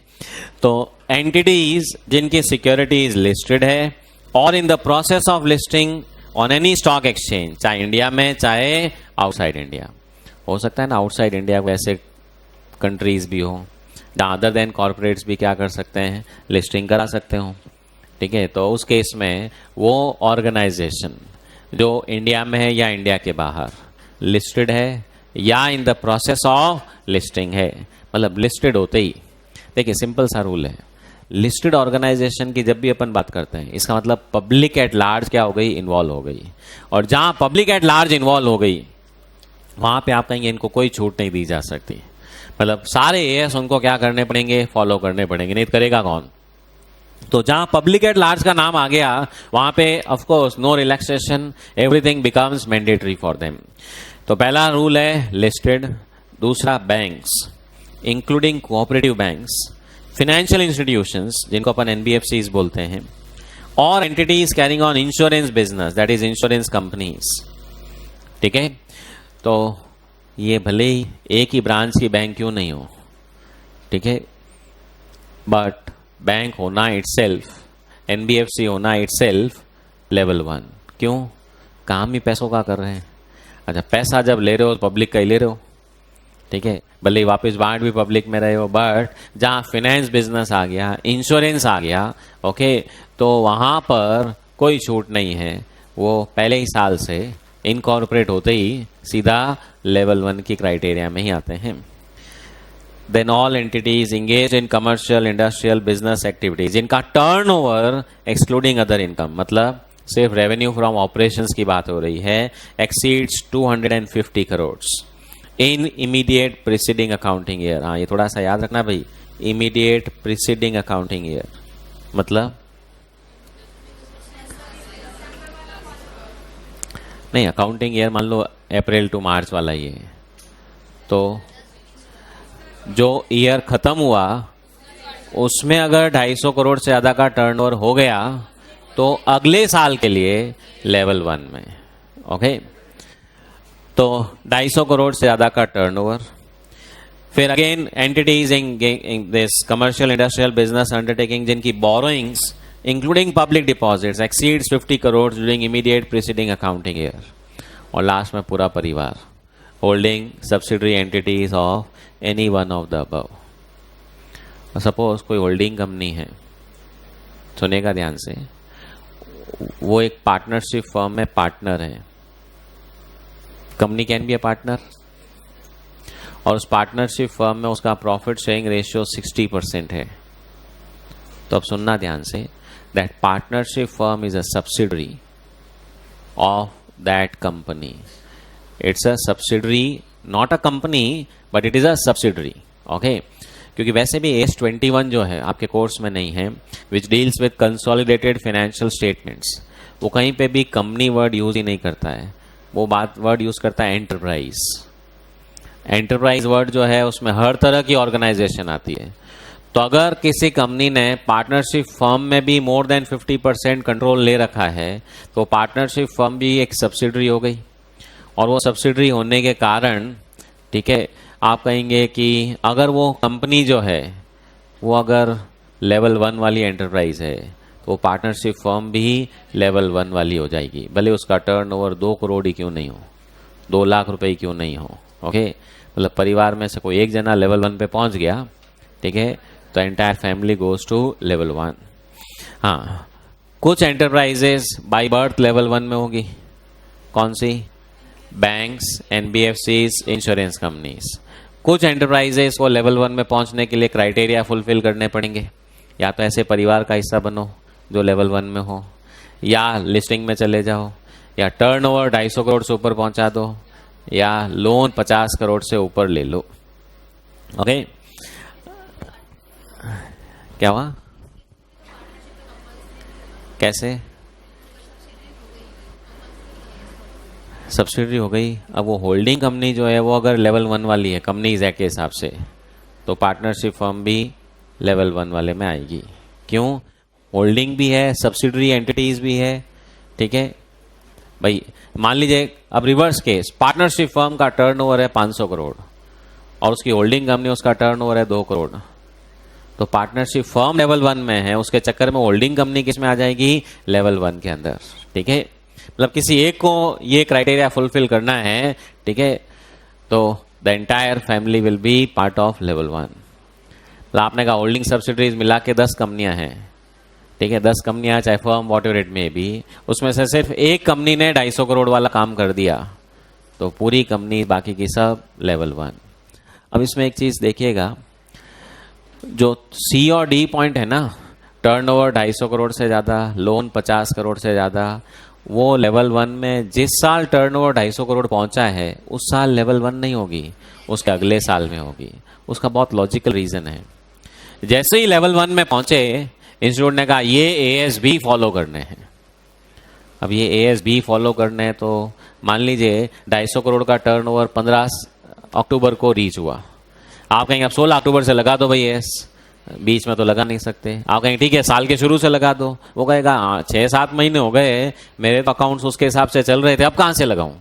तो एंटिटीज जिनकी सिक्योरिटीज लिस्टेड है और in the process of listing on any stock exchange, चाहे इंडिया में चाहे आउटसाइड इंडिया, हो सकता है ना आउटसाइड इंडिया वैसे कंट्रीज भी हो, अदर देन कॉर्पोरेट्स भी क्या कर सकते हैं, लिस्टिंग करा सकते हो, ठीक है। तो उस केस में वो ऑर्गेनाइजेशन जो इंडिया में है या इंडिया के बाहर लिस्टेड है या in the process of listing है, मतलब लिस्टेड होते ही, देखिए सिंपल सा रूल है, लिस्टेड ऑर्गेनाइजेशन की जब भी अपन बात करते हैं इसका मतलब पब्लिक एट लार्ज क्या हो गई, इन्वॉल्व हो गई। और जहां पब्लिक एट लार्ज इन्वॉल्व हो गई वहां पे आप कहेंगे इनको कोई छूट नहीं दी जा सकती, मतलब सारे एएस उनको क्या करने पड़ेंगे, फॉलो करने पड़ेंगे, नहीं तो करेगा कौन। तो जहां पब्लिक एट लार्ज का नाम आ गया वहां पे of course no relaxation, everything becomes mandatory for them. तो पहला रूल है लिस्टेड, दूसरा banks including cooperative banks, financial institutions जिनको अपन एनबीएफसीज बोलते हैं, और entities carrying on insurance business that is insurance companies, ठीक है। तो ये भले ही एक ही ब्रांच की बैंक क्यों नहीं हो, ठीक है, बट बैंक होना इटसेल्फ, एनबीएफसी होना इटसेल्फ लेवल 1, क्यों, काम ही पैसों का कर रहे हैं। अच्छा, पैसा जब ले रहे हो तो पब्लिक का ही ले रहे हो, ठीक है, भले ही वापस बांट भी पब्लिक में रहे हो, बट जहां फाइनेंस बिजनेस आ गया, इंश्योरेंस आ गया, ओके, तो वहां पर कोई छूट नहीं है, वो पहले ही साल से इनकॉर्पोरेट होते ही सीधा लेवल 1 की क्राइटेरिया में ही आते हैं। Then all entities engage in commercial industrial business activities जिनका टर्नओवर एक्सक्लूडिंग अदर इनकम, मतलब सिर्फ रेवेन्यू फ्रॉम ऑपरेशंस की बात हो रही है, एक्सीड्स 250 करोड़ इन इमीडिएट प्रीसीडिंग अकाउंटिंग ईयर। हाँ, ये थोड़ा सा याद रखना भाई, इमीडिएट प्रीसीडिंग अकाउंटिंग ईयर मतलब नहीं, अकाउंटिंग ईयर मान लो अप्रैल टू मार्च वाला ही है, तो जो ईयर खत्म हुआ उसमें अगर 250 करोड़ से ज़्यादा का टर्नओवर हो गया तो अगले साल के लिए लेवल 1 में, ओके। तो 250 करोड़ से ज़्यादा का टर्नओवर, फिर again entities in this commercial industrial business undertaking जिनकी borrowings including public deposits exceeds 50 crore during immediate preceding accounting year, और लास्ट में पूरा परिवार holding subsidiary entities of any one of the above. Suppose कोई होल्डिंग कंपनी है, सुनेगा ध्यान से, वो एक पार्टनरशिप फर्म में पार्टनर है, company can be a partner, और उस पार्टनरशिप फर्म में उसका प्रॉफिट शेयरिंग रेशियो 60% है। तो अब सुनना ध्यान से, that partnership firm is a subsidiary of that company, it's a subsidiary, not a company but it is a subsidiary, okay. क्योंकि वैसे भी AS21 जो है आपके कोर्स में नहीं है, which deals with consolidated financial statements, वो कहीं पे भी कंपनी वर्ड यूज ही नहीं करता है, वो बात वर्ड यूज करता है एंटरप्राइज। एंटरप्राइज वर्ड जो है उसमें हर तरह की ऑर्गेनाइजेशन आती है। तो अगर किसी कंपनी ने पार्टनरशिप फर्म में भी मोर देन 50% कंट्रोल ले रखा है तो पार्टनरशिप फर्म भी एक सब्सिडरी हो गई, और वो सब्सिडरी होने के कारण, ठीक है, आप कहेंगे कि अगर वो कंपनी जो है वो अगर लेवल 1 वाली एंटरप्राइज है तो पार्टनरशिप फर्म भी लेवल 1 वाली हो जाएगी, भले उसका टर्नओवर 2 करोड़ ही क्यों नहीं हो, 2 लाख रुपए ही क्यों नहीं हो, ओके। मतलब परिवार में से कोई एक जना लेवल 1 पे पहुंच गया, ठीक है, तो entire family goes to level 1। हाँ, कुछ एंटरप्राइजेस बाय बर्थ लेवल 1 में होगी, कौन सी, बैंक्स, एनबीएफसीज, इंश्योरेंस कंपनीज। कुछ एंटरप्राइजेस को लेवल 1 में पहुंचने के लिए क्राइटेरिया फुलफिल करने पड़ेंगे, या तो ऐसे परिवार का हिस्सा बनो जो लेवल 1 में हो, या लिस्टिंग में चले जाओ, या टर्नओवर 250 करोड़ से ऊपर पहुंचा दो, या लोन 50 करोड़ से ऊपर ले लो, ओके, क्या हुआ, कैसे सब्सिडरी हो गई? अब वो होल्डिंग कंपनी जो है वो अगर लेवल 1 वाली है कंपनीज एक्ट के हिसाब से, तो पार्टनरशिप फर्म भी लेवल 1 वाले में आएगी। क्यों? होल्डिंग भी है, सब्सिडरी एंटिटीज भी है। ठीक है भाई, मान लीजिए अब रिवर्स केस, पार्टनरशिप फर्म का टर्नओवर है 500 करोड़ और उसकी होल्डिंग कंपनी उसका टर्नओवर है 2 करोड़, तो पार्टनरशिप फर्म लेवल 1 में है, उसके चक्कर में होल्डिंग कंपनी किस में आ जाएगी? लेवल 1 के अंदर। ठीक है, मतलब किसी एक को ये क्राइटेरिया फुलफिल करना है, ठीक है, तो the entire family will be part of level 1। मतलब आपने कहा होल्डिंग सब्सिडरीज मिला के 10 कंपनियां हैं, ठीक है, 10 कंपनियां चाहे फर्म वॉट एवर इट में भी, उसमें से सिर्फ एक कंपनी ने 250 करोड़ वाला काम कर दिया, तो पूरी कंपनी बाकी की सब लेवल 1। अब इसमें एक चीज देखिएगा, जो सी और डी पॉइंट है ना, टर्नओवर 250 करोड़ से ज़्यादा, लोन 50 करोड़ से ज़्यादा, वो लेवल 1 में जिस साल टर्नओवर 250 करोड़ पहुंचा है उस साल लेवल 1 नहीं होगी, उसके अगले साल में होगी। उसका बहुत लॉजिकल रीज़न है। जैसे ही लेवल 1 में पहुंचे, इंस्टीट्यूट ने कहा ये ASB फॉलो करने हैं। अब ये ASB फॉलो करने हैं, तो मान लीजिए 250 करोड़ का टर्नओवर 15 अक्टूबर को रीच हुआ, आप कहेंगे अब 16 अक्टूबर से लगा दो भाई एस, बीच में तो लगा नहीं सकते। आप कहेंगे ठीक है साल के शुरू से लगा दो, वो कहेगा 6-7 महीने हो गए, मेरे तो अकाउंट्स उसके हिसाब से चल रहे थे, अब कहाँ से लगाऊं?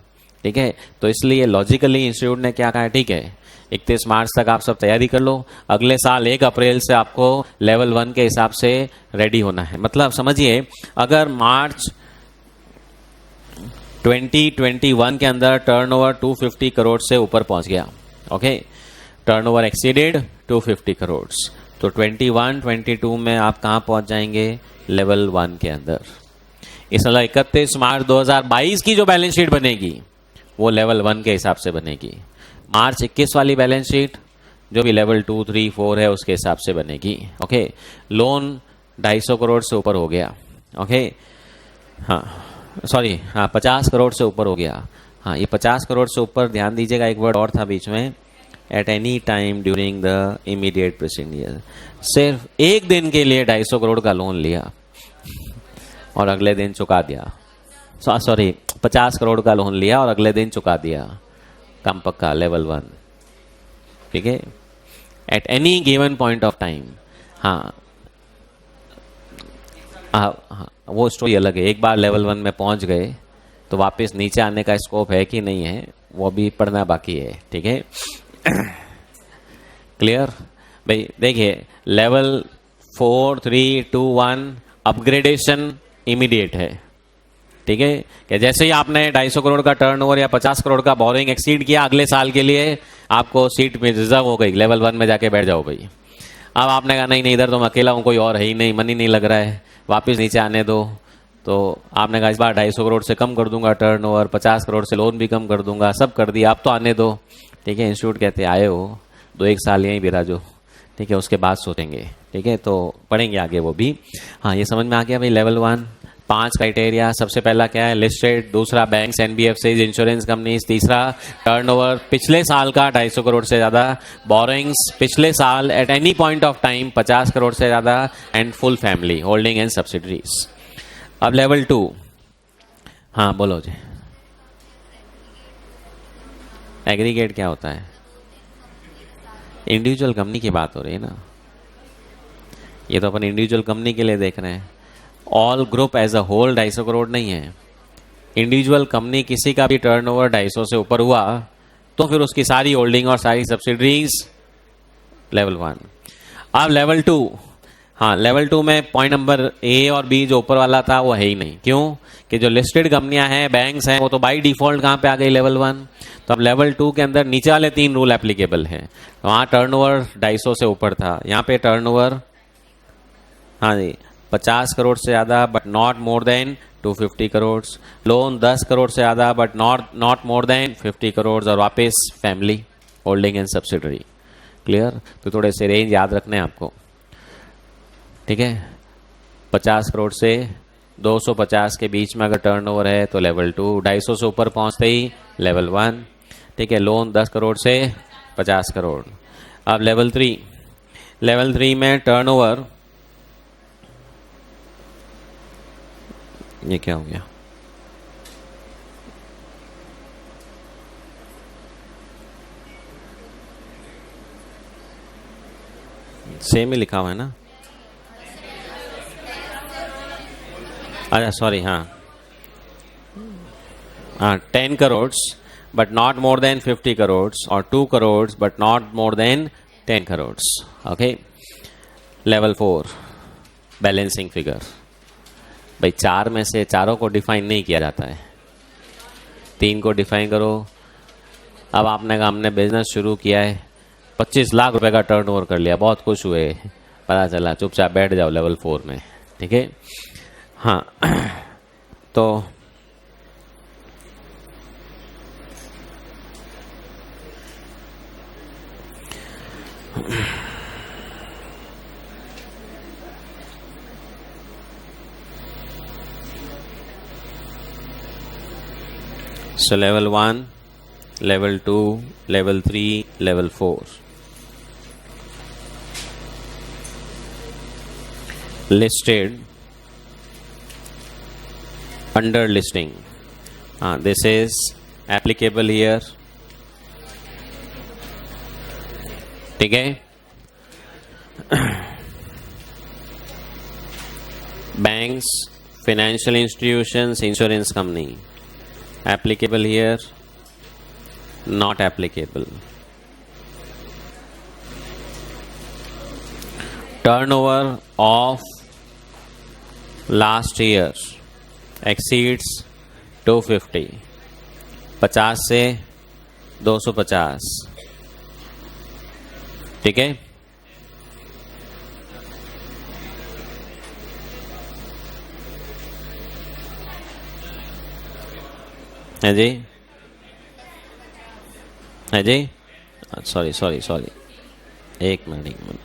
ठीक है, तो इसलिए लॉजिकली इंस्टीट्यूट ने क्या कहा, ठीक है 31 मार्च तक आप सब तैयारी कर लो, अगले साल 1 अप्रैल से आपको लेवल 1 के हिसाब से रेडी होना है। मतलब समझिए, अगर मार्च 2021 के अंदर टर्नओवर 250 करोड़ से ऊपर पहुंच गया, ओके, टर्नओवर एक्सीडेड 250 करोड़, तो 21-22 में आप कहाँ पहुंच जाएंगे? लेवल 1 के अंदर। इसलिए 31 मार्च 2022 की जो बैलेंस शीट बनेगी वो लेवल 1 के हिसाब से बनेगी। मार्च 21 वाली बैलेंस शीट जो भी लेवल 2, 3, 4 है उसके हिसाब से बनेगी। ओके, लोन 250 करोड़ से ऊपर हो गया, ओके, हाँ सॉरी, हाँ 50 करोड़ से ऊपर हो गया। हाँ, ये 50 करोड़ से ऊपर, ध्यान दीजिएगा एक वर्ड और था बीच में, at any time during the immediate preceding year. सिर्फ एक दिन के लिए 250 करोड़ का लोन लिया और अगले दिन चुका दिया, सॉरी 50 करोड़ का लोन लिया और अगले दिन चुका दिया, कम पक्का लेवल 1। ठीक है, at any given point of time. हाँ, वो स्टोरी अलग है। एक बार लेवल 1 में पहुंच गए तो वापस नीचे आने का स्कोप है कि नहीं है, वो भी पढ़ना बाकी है। ठीक है, क्लियर भाई? देखिए, लेवल 4, 3, 2, 1 अपग्रेडेशन इमीडिएट है। ठीक है, कि जैसे ही आपने 250 करोड़ का टर्नओवर या 50 करोड़ का बोरिंग एक्सीड किया, अगले साल के लिए आपको सीट में रिजर्व हो गई, लेवल 1 में जाके बैठ जाओ भाई। अब आपने कहा नहीं नहीं, इधर तो मैं अकेला हूँ, कोई और है ही नहीं, मन ही नहीं लग रहा है, वापस नीचे आने दो। तो आपने कहा इस बार 250 करोड़ से कम कर दूंगा टर्नओवर, 50 करोड़ से लोन भी कम कर दूंगा, सब कर दिया, अब तो आने दो। ठीक है, इंस्टीट्यूट कहते आए हो 2-1 साल यहीं बिराजो, ठीक है, उसके बाद सोचेंगे। ठीक है, तो पढ़ेंगे आगे वो भी। हाँ, ये समझ में आ गया भाई। लेवल 1 5 क्राइटेरिया, सबसे पहला क्या है? लिस्टेड, दूसरा बैंक्स, NBFCs, इंश्योरेंस कंपनीज, तीसरा टर्नओवर पिछले साल का 250 करोड़ से ज़्यादा, बोरिंग्स पिछले साल at any point of time 50 crore से ज़्यादा, and full family holding and subsidiaries. अब लेवल 2, हाँ बोलो जी। एग्रीगेट क्या होता है? इंडिविजुअल कंपनी की बात हो रही है ना, ये तो अपन इंडिविजुअल कंपनी के लिए देख रहे हैं। All group as a whole 250 crore नहीं है। इंडिविजुअल कंपनी किसी का भी टर्नओवर 250 से ऊपर हुआ तो फिर उसकी सारी होल्डिंग और सारी सब्सिडरीज लेवल 1। अब लेवल 2, हाँ लेवल 2 में पॉइंट नंबर A और B जो ऊपर वाला था वो है ही नहीं। क्यों? कि जो लिस्टेड कंपनियां हैं, बैंक्स हैं, वो तो बाई डिफॉल्ट कहाँ पे आ गई? लेवल 1। तो अब लेवल 2 के अंदर नीचे वाले 3 रूल एप्लीकेबल हैं। वहाँ टर्नओवर 250 से ऊपर था, यहाँ पे टर्नओवर, हाँ जी, 50 करोड़ से ज़्यादा but not more than 250 crore, loan 10 crore से ज़्यादा but not more than 50 crore, और वापस family holding and subsidiary. Clear? तो थोड़े से रेंज याद रखने हैं आपको। ठीक है, 50 करोड़ से 250 के बीच में अगर टर्नओवर है तो लेवल 2, 250 से ऊपर पहुंचते ही लेवल 1। ठीक है, लोन 10 करोड़ से 50 करोड़। अब लेवल 3 में टर्नओवर, ये क्या हो गया, सेम ही लिखा हुआ है ना, अच्छा सॉरी, हाँ 10 crore but not more than 50 crores or 2 crores but not more than 10 crores. Okay. Level 4 balancing figure, भाई चार में से चारों को डिफाइन नहीं किया जाता है, 3 को डिफाइन करो। अब आपने कहा हमने बिजनेस शुरू किया है, 25 लाख रुपए का टर्नओवर कर लिया, बहुत खुश हुए, पता चला, चुपचाप बैठ जाओ लेवल 4 में, ठीक है। हाँ तो so level 1, level 2, level 3, level 4. Listed under listing. This is applicable here. ठीक है। Banks, financial institutions, insurance company. Applicable here, not applicable. Turnover of last year exceeds 250, 50 से 250, ठीक है। है जी, है जी, सॉरी, एक मिनट।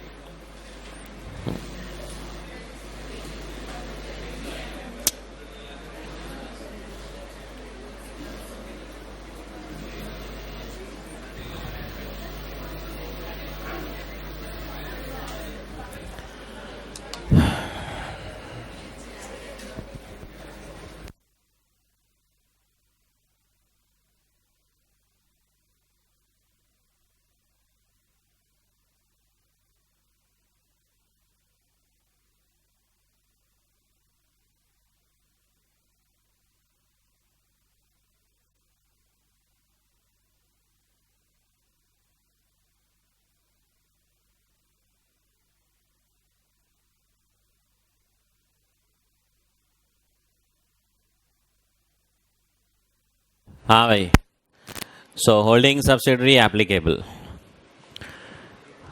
हाँ भाई, सो होल्डिंग सब्सिडरी एप्लीकेबल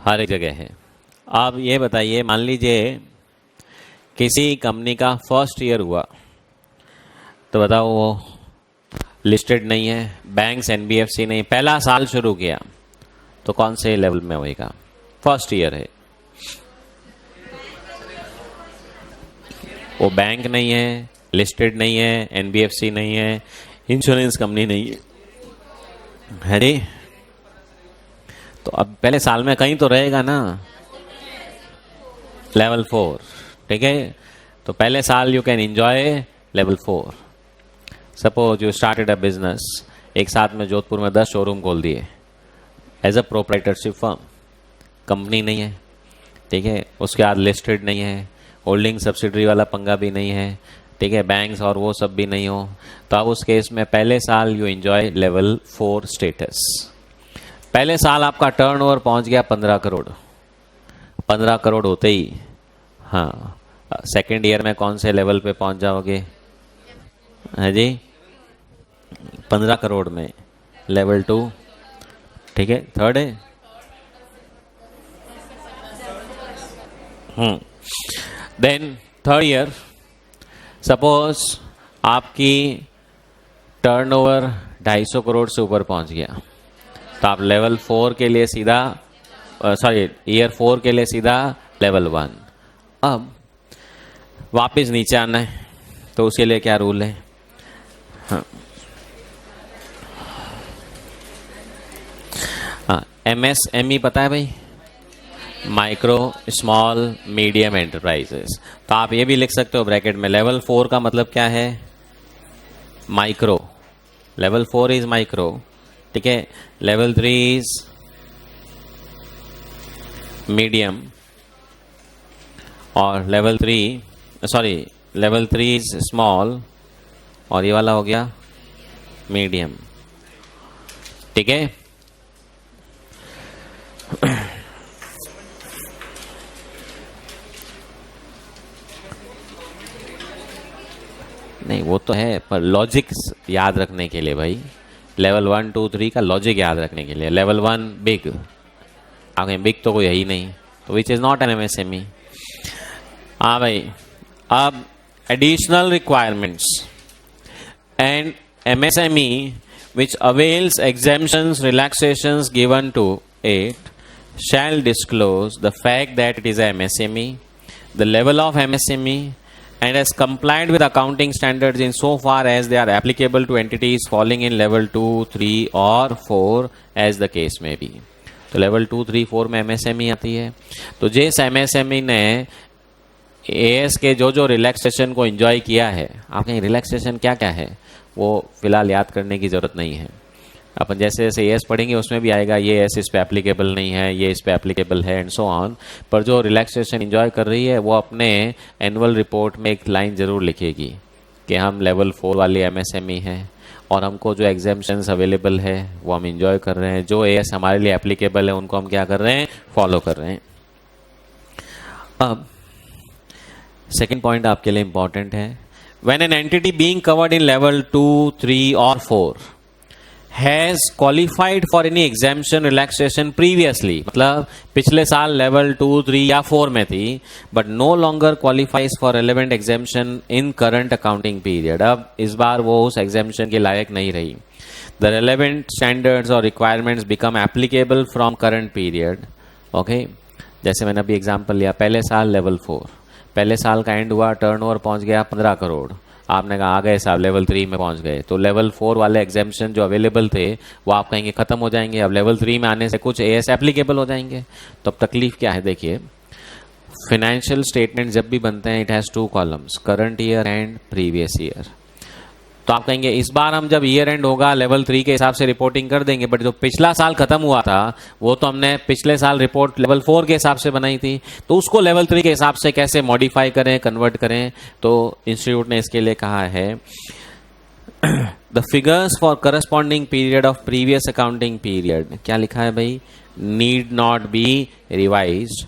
हर एक जगह है। आप ये बताइए, मान लीजिए किसी कंपनी का फर्स्ट ईयर हुआ, तो बताओ वो लिस्टेड नहीं है, बैंक्स एनबीएफसी नहीं, पहला साल शुरू किया, तो कौन से लेवल में होएगा? फर्स्ट ईयर है, वो बैंक नहीं है, लिस्टेड नहीं है, एनबीएफसी नहीं है, इंश्योरेंस कंपनी नहीं है रे, तो अब पहले साल में कहीं तो रहेगा ना, लेवल 4, ठीक है। तो पहले साल you can enjoy level 4। Suppose you started a business, एक साथ में जोधपुर में 10 शोरूम खोल दिए as a proprietorship firm, company नहीं है, ठीक है, उसके बाद लिस्टेड नहीं है, होल्डिंग सब्सिडरी वाला पंगा भी नहीं है, ठीक है, बैंक्स और वो सब भी नहीं हो, तो अब उस केस में पहले साल यू एंजॉय लेवल 4 स्टेटस। पहले साल आपका टर्नओवर पहुंच गया 15 करोड़, 15 करोड़ होते ही, हाँ, सेकेंड ईयर में कौन से लेवल पे पहुंच जाओगे? है जी, 15 करोड़ में लेवल 2, ठीक है, थर्ड है। देन थर्ड ईयर, सपोज आपकी टर्नओवर 250 करोड़ से ऊपर पहुंच गया, तो आप लेवल 4 के लिए सीधा, ईयर 4 के लिए सीधा लेवल 1। अब वापस नीचे आना है, तो उसके लिए क्या रूल है? हाँ, एमएसएमई पता है भाई, माइक्रो स्मॉल मीडियम एंटरप्राइजेस। तो आप ये भी लिख सकते हो ब्रैकेट में, लेवल 4 का मतलब क्या है, माइक्रो, लेवल 4 इज माइक्रो, ठीक है। लेवल 3 इज मीडियम और लेवल 3 इज स्मॉल और ये वाला हो गया मीडियम, ठीक है। नहीं वो तो है, पर लॉजिक्स याद रखने के लिए भाई, लेवल 1 2 3 का लॉजिक याद रखने के लिए। लेवल 1 बिग, आगे बिग तो कोई है ही नहीं, तो विच इज नॉट एन एमएसएमई। हाँ भाई, अब additional requirements and MSME which avails exemptions, relaxations given to it shall disclose the fact that it is a MSME, the level of MSME, and has complied with accounting standards in so far as they are applicable to entities falling in level 2, 3 or 4 as the case may be। तो level 2, 3, 4 में MSME आती है। तो जिस MSME ने as के जो relaxation को एंजॉय किया है, आप कहें रिलैक्सेशन क्या क्या है, वो फिलहाल याद करने की ज़रूरत नहीं है। अपन जैसे जैसे एएस पढ़ेंगे उसमें भी आएगा ये एस इस पे एप्लीकेबल नहीं है, ये इस पे एप्लीकेबल है एंड सो ऑन। पर जो रिलैक्सेशन एंजॉय कर रही है वो अपने एनुअल रिपोर्ट में एक लाइन ज़रूर लिखेगी कि हम लेवल 4 वाली एमएसएमई हैं और हमको जो एग्जेम्पशंस अवेलेबल है वो हम इंजॉय कर रहे हैं, जो एएस हमारे लिए एप्लीकेबल है उनको हम क्या कर रहे हैं, फॉलो कर रहे हैं। अब सेकेंड पॉइंट आपके लिए इंपॉर्टेंट है, when an entity being covered in level 2, 3 or 4 has qualified for any exemption relaxation previously, मतलब पिछले साल लेवल 2, 3 या 4 में थी, but no longer qualifies for relevant exemption in current accounting period, अब इस बार वो उस exemption के लायक नहीं रही। The relevant standards or requirements become applicable from current period, okay? जैसे मैंने अभी एग्जाम्पल लिया, पहले साल लेवल 4, पहले साल का एंड हुआ, टर्नओवर पहुंच गया 15 करोड़, आपने कहा आ गए साहब लेवल 3 में पहुंच गए, तो लेवल 4 वाले एग्जेम्पशन जो अवेलेबल थे वो आप कहेंगे खत्म हो जाएंगे, अब लेवल 3 में आने से कुछ एएस एप्लीकेबल हो जाएंगे। तो अब तकलीफ क्या है, देखिए फाइनेंशियल स्टेटमेंट जब भी बनते हैं it has 2 columns, current year and previous year. तो आप कहेंगे इस बार हम जब ईयर एंड होगा लेवल 3 के हिसाब से रिपोर्टिंग कर देंगे, बट जो पिछला साल खत्म हुआ था वो तो हमने पिछले साल रिपोर्ट लेवल 4 के हिसाब से बनाई थी, तो उसको लेवल 3 के हिसाब से कैसे मॉडिफाई करें, कन्वर्ट करें। तो इंस्टीट्यूट ने इसके लिए कहा है the figures for corresponding period of previous accounting period, क्या लिखा है भाई, नीड नॉट बी रिवाइज्ड,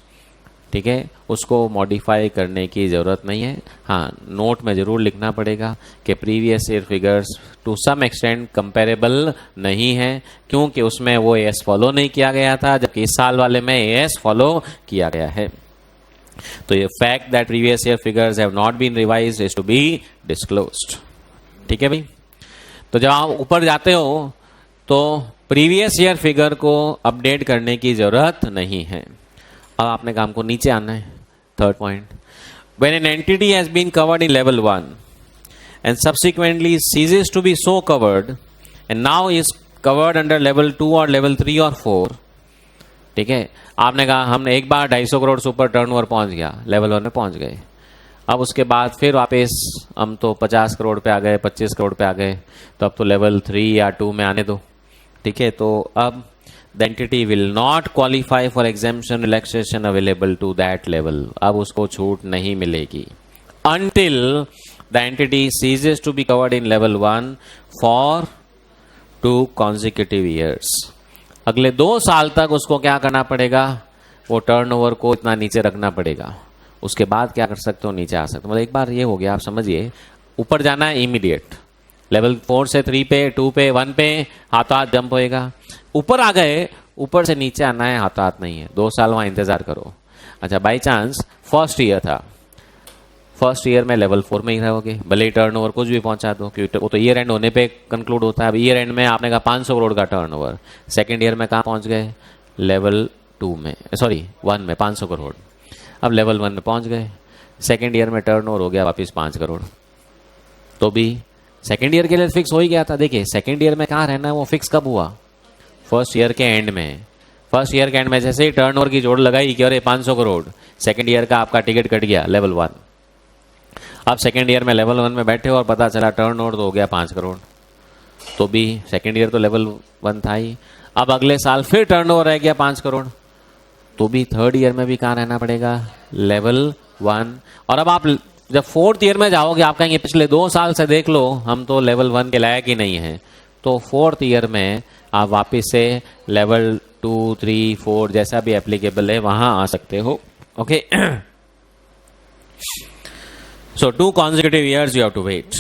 ठीक है, उसको मॉडिफाई करने की ज़रूरत नहीं है। हाँ, नोट में ज़रूर लिखना पड़ेगा कि previous year figures to some extent comparable नहीं है, क्योंकि उसमें वो एएस फॉलो नहीं किया गया था, जबकि इस साल वाले में एएस फॉलो किया गया है। तो ये fact that previous year figures have not been revised is to be disclosed, ठीक है भाई। तो जब आप ऊपर जाते हो तो प्रीवियस ईयर फिगर को अपडेट करने की ज़रूरत नहीं है। अब आपने काम को नीचे आना है, third point, when an entity has been covered in level 1 and subsequently ceases to be so covered and now is covered under level 2 or level 3 or 4, ठीक है, आपने कहा हमने एक बार 250 करोड़ से ऊपर टर्नओवर पहुंच गया, लेवल 1 में पहुंच गए, अब उसके बाद फिर वापस हम तो 50 करोड़ पे आ गए, 25 करोड़ पे आ गए, तो अब तो लेवल 3 या 2 में आने दो, ठीक है। तो अब the entity will not qualify for exemption relaxation available to that level, अब उसको छूट नहीं मिलेगी until the entity ceases to be covered in level 1 for 2 consecutive years। अगले 2 साल तक उसको क्या करना पड़ेगा, वो टर्नओवर को इतना नीचे रखना पड़ेगा, उसके बाद क्या कर सकते हो, नीचे आ सकते हो। मतलब एक बार ये हो गया, आप समझिए, ऊपर जाना है इमीडिएट, लेवल 4 से 3 पे, 2 पे, 1 पे हाथों हाथ जंप होएगा, ऊपर आ गए, ऊपर से नीचे आना है हाथों हाथ नहीं है, 2 साल वहाँ इंतजार करो। अच्छा, बाई चांस फर्स्ट ईयर था, फर्स्ट ईयर में लेवल 4 में ही रहोगे, भले ही टर्नओवर कुछ भी पहुंचा दो, क्योंकि वो तो ईयर एंड होने पे कंक्लूड होता है। अब ईयर एंड में आपने कहा 500 करोड़ का टर्नओवर, सेकंड ईयर में कहाँ पहुंच गए, लेवल 2 में, सॉरी 1 में 500 करोड़, अब लेवल 1 में पहुंच गए, सेकंड ईयर में टर्नओवर हो गया वापस 5 करोड़, तो भी सेकंड ईयर के लिए फिक्स हो ही गया था। देखिए सेकंड ईयर में कहाँ रहना है, वो फिक्स कब हुआ, फर्स्ट ईयर के एंड में, फर्स्ट ईयर के एंड में जैसे ही टर्नओवर की जोड़ लगाई कि अरे 500 करोड़, सेकंड ईयर का आपका टिकट कट गया लेवल 1। अब सेकंड ईयर में लेवल 1 में बैठे हो और पता चला टर्नओवर तो हो गया 5 करोड़, तो भी सेकंड ईयर तो लेवल 1 था ही। अब अगले साल फिर टर्नओवर रह गया 5 करोड़, तो भी थर्ड ईयर में भी कहाँ रहना पड़ेगा, लेवल 1। और अब आप जब फोर्थ ईयर में जाओगे आप कहेंगे पिछले 2 साल से देख लो हम तो लेवल 1 के लायक ही नहीं है, तो फोर्थ ईयर में आप वापस से लेवल 2, 3, 4 जैसा भी एप्लीकेबल है वहां आ सकते हो। Okay, so 2 consecutive years you have to wait.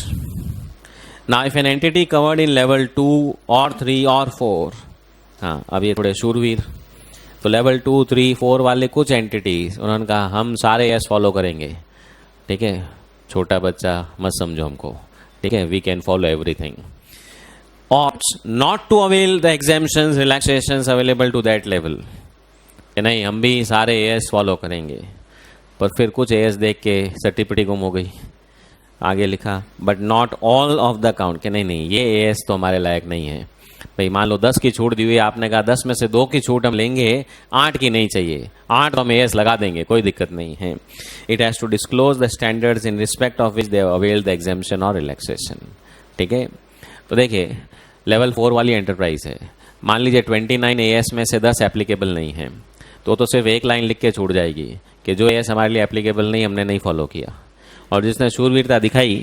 Now if an entity covered in level 2 or 3 or 4, हाँ अब ये थोड़े शूरवीर, तो लेवल 2, 3, 4 वाले कुछ एंटिटीज उन्होंने कहा हम सारे एस फॉलो करेंगे, ठीक है, छोटा बच्चा मत समझो हमको, ठीक है, we can follow everything. Opt not to avail the exemptions relaxations available to that level, नहीं हम भी सारे एस फॉलो करेंगे, पर फिर कुछ एस देख के सर्टिफिकेट गुम हो गई, आगे लिखा but not all of the account, के नहीं ये एस तो हमारे लायक नहीं है भाई। मान लो 10 की छूट दी हुई, आपने कहा 10 में से 2 की छूट हम लेंगे, 8 की नहीं चाहिए, 8 तो हम एस लगा देंगे, कोई दिक्कत नहीं है। It has to disclose the standards in respect of which they avail the exemption और रिलैक्सेशन, ठीक है। तो देखिए लेवल 4 वाली एंटरप्राइज है, मान लीजिए 29 एएस में से 10 एप्लीकेबल नहीं है, तो सिर्फ एक लाइन लिख के छूट जाएगी कि जो एएस हमारे लिए एप्लीकेबल नहीं, हमने नहीं फॉलो किया। और जिसने शूरवीरता दिखाई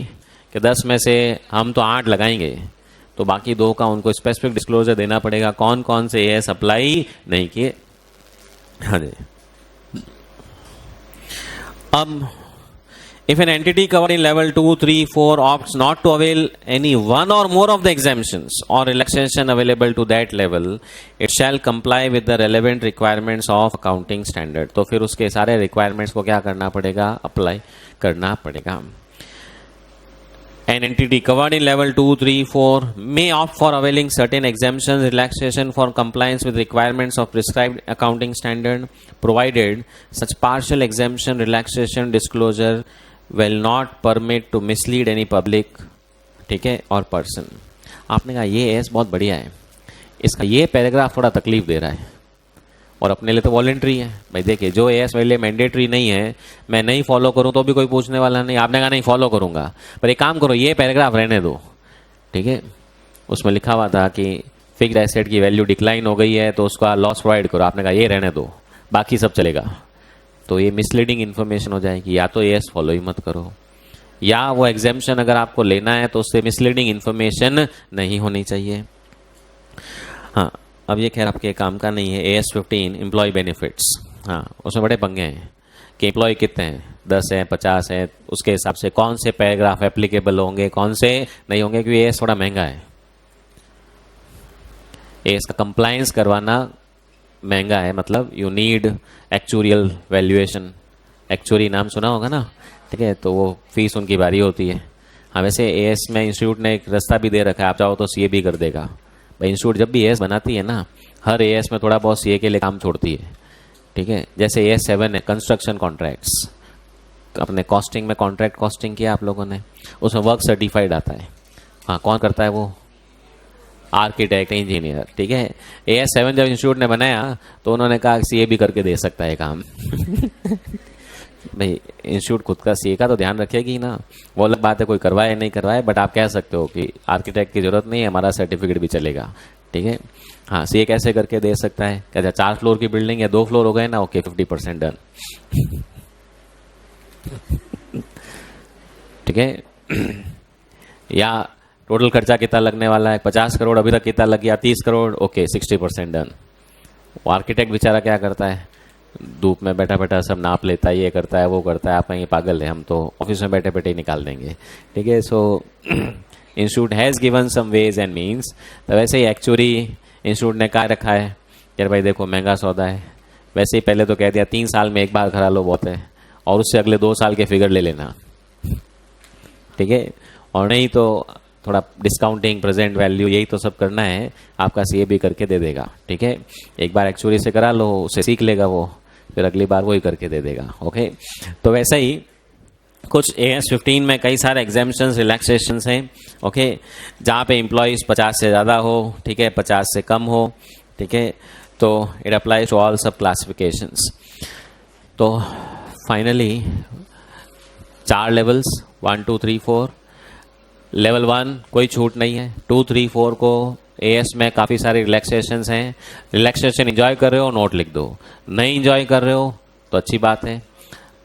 कि 10 में से हम तो 8 लगाएंगे, तो बाकी 2 का उनको स्पेसिफिक डिस्क्लोजर देना पड़ेगा कौन कौन से एएस अप्लाई नहीं किए। हाँ जी, अब if an entity covered in level 2, 3, 4 opts not to avail any one or more of the exemptions or relaxation available to that level, it shall comply with the relevant requirements of accounting standard. तो फिर उसके सारे requirements को क्या करना पड़ेगा, apply करना पड़ेगा। An entity covered in level 2, 3, 4 may opt for availing certain exemptions, relaxation for compliance with requirements of prescribed accounting standard, provided such partial exemption, relaxation, disclosure will not permit to mislead any public, ठीक है, और person. आपने कहा ये S बहुत बढ़िया है, इसका ये पैराग्राफ थोड़ा तकलीफ दे रहा है, और अपने लिए तो वॉलेंट्री है भाई। देखिए जो एस मेरे लिए मैंडेटरी नहीं है, मैं नहीं फॉलो करूं तो भी कोई पूछने वाला नहीं, आपने कहा नहीं फॉलो करूंगा, पर एक काम करो ये पैराग्राफ रहने दो, ठीक है। उसमें लिखा हुआ था कि फिक्स्ड एसेट की वैल्यू डिक्लाइन हो गई है तो उसका लॉस प्रोवाइड करो, आपने कहा ये रहने दो, बाकी सब चलेगा। तो ये मिसलीडिंग इन्फॉर्मेशन हो जाएगी, या तो एस फॉलो ही मत करो, या वो एग्जेम्पशन अगर आपको लेना है तो उससे मिसलीडिंग इन्फॉर्मेशन नहीं होनी चाहिए। हाँ, अब ये खैर आपके काम का नहीं है। AS 15 एम्प्लॉय बेनिफिट्स, हाँ उसमें बड़े पंगे हैं कि एम्प्लॉय कितने हैं, 10 हैं, 50 हैं, उसके हिसाब से कौन से पैराग्राफ एप्लीकेबल होंगे, कौन से नहीं होंगे, क्योंकि AS थोड़ा महंगा है। AS का कंप्लायंस करवाना महंगा है, मतलब you need actuarial valuation, actuary नाम सुना होगा ना, ठीक है, तो वो फीस उनकी भारी होती है। हाँ वैसे AS में इंस्टीट्यूट ने एक रास्ता भी दे रखा है, आप चाहो तो CA भी कर देगा भाई। इंस्टीट्यूट जब भी AS बनाती है ना, हर AS में थोड़ा बहुत CA के लिए काम छोड़ती है, ठीक है। जैसे AS 7 है कंस्ट्रक्शन कॉन्ट्रैक्ट्स, अपने कॉस्टिंग में कॉन्ट्रैक्ट कॉस्टिंग किया आप लोगों ने, उसमें वर्क सर्टिफाइड आता है। हाँ कौन करता है वो, आर्किटेक्ट, इंजीनियर, ठीक है। AS 7 जब इंस्टीट्यूट ने बनाया तो उन्होंने कहा CA भी करके दे सकता है काम भाई इंस्टीट्यूट खुद का CA का तो ध्यान रखेगी ना, वो अलग बात है कोई करवाए नहीं करवाए, बट आप कह सकते हो कि आर्किटेक्ट की जरूरत नहीं है, हमारा सर्टिफिकेट भी चलेगा, ठीक है। हाँ CA कैसे करके दे सकता है, कहते 4 फ्लोर की बिल्डिंग है, 2 फ्लोर हो गए ना, ओके 50% डन ठीक है। या टोटल खर्चा कितना लगने वाला है, 50 करोड़, अभी तक कितना लग गया, 30 करोड़, ओके 60% डन। वो आर्किटेक्ट बेचारा क्या करता है, धूप में बैठा बैठा सब नाप लेता है, ये करता है वो करता है, आप कहेंगे पागल है, हम तो ऑफिस में बैठे बैठे ही निकाल देंगे, ठीक है। So institute has given some ways and means, तो वैसे ही एक्चुअली इंस्टीट्यूट ने कहा रखा है यार भाई देखो महंगा सौदा है, वैसे ही पहले तो कह दिया 3 साल में एक बार करा लो बहुत है, और उससे अगले 2 साल के फिगर ले लेना, ठीक है। और नहीं तो थोड़ा डिस्काउंटिंग, प्रेजेंट वैल्यू, यही तो सब करना है, आपका CA भी करके दे देगा, ठीक है। एक बार एक्चुअली से करा लो, उससे सीख लेगा वो, फिर अगली बार वही करके दे देगा, ओके। तो वैसे ही कुछ AS 15 में कई सारे एग्जेम्पशंस, रिलैक्सेशंस हैं, ओके, जहाँ पे एम्प्लॉयज़ 50 से ज़्यादा हो, ठीक है, 50 से कम हो, ठीक है, तो इट अप्लाइज टू ऑल सब क्लासिफिकेशंस। तो फाइनली 4 लेवल्स 1 2 3 4। लेवल 1 कोई छूट नहीं है। 2 3 4 को एएस में काफ़ी सारे रिलैक्सेशंस हैं। रिलैक्सेशन एंजॉय कर रहे हो नोट लिख दो, नहीं एंजॉय कर रहे हो तो अच्छी बात है।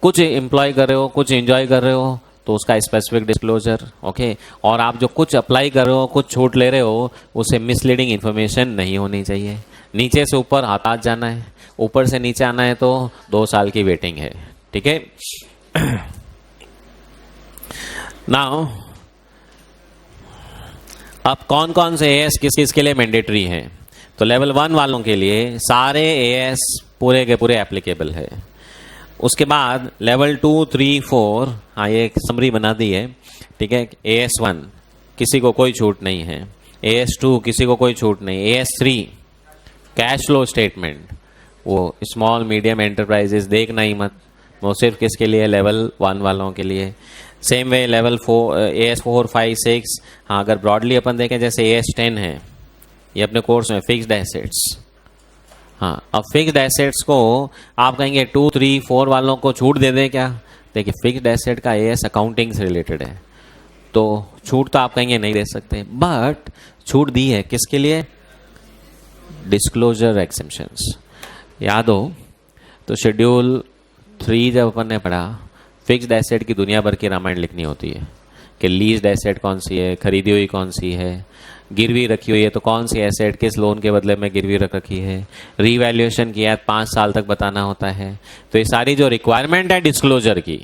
कुछ एम्प्लॉय कर रहे हो, कुछ एंजॉय कर रहे हो तो उसका स्पेसिफिक डिस्क्लोजर। ओके, और आप जो कुछ अप्लाई कर रहे हो, कुछ छूट ले रहे हो, उसे मिसलीडिंग इन्फॉर्मेशन नहीं होनी चाहिए। नीचे से ऊपर हाथ जाना है, ऊपर से नीचे आना है तो 2 साल की वेटिंग है। ठीक है। नाउ अब कौन कौन से एएस किस किस के लिए मैंडेटरी हैं? तो लेवल 1 वालों के लिए सारे एएस पूरे के पूरे एप्लीकेबल है। उसके बाद लेवल 2 3 4, हाँ ये एक समरी बना दी है। ठीक है। AS1 किसी को कोई छूट नहीं है, AS2 किसी को कोई छूट नहीं, AS3 कैश फ्लो स्टेटमेंट वो स्मॉल मीडियम एंटरप्राइजेस देखना ही मत, वो सिर्फ किसके लिए? लेवल 1 वालों के लिए। सेम वे लेवल 4 AS4 5 6, हाँ अगर ब्रॉडली अपन देखें जैसे AS10 है, ये अपने कोर्स में फिक्स्ड एसेट्स। हाँ, अब फिक्स्ड एसेट्स को आप कहेंगे 2 3 4 वालों को छूट दे दें क्या? देखिए फिक्स्ड एसेट का एएस अकाउंटिंग से रिलेटेड है, तो छूट तो आप कहेंगे नहीं दे सकते, बट छूट दी है किसके लिए? Disclosure exceptions. याद हो तो शेड्यूल 3 जब अपन ने पढ़ा, फिक्स्ड एसेट की दुनिया भर की रामायण लिखनी होती है कि लीज्ड एसेट कौन सी है, खरीदी हुई कौन सी है, गिरवी रखी हुई है तो कौन सी एसेट किस लोन के बदले में गिरवी रख रखी है, रीवैल्यूएशन किया 5 साल तक बताना होता है। तो ये सारी जो रिक्वायरमेंट है डिस्क्लोजर की,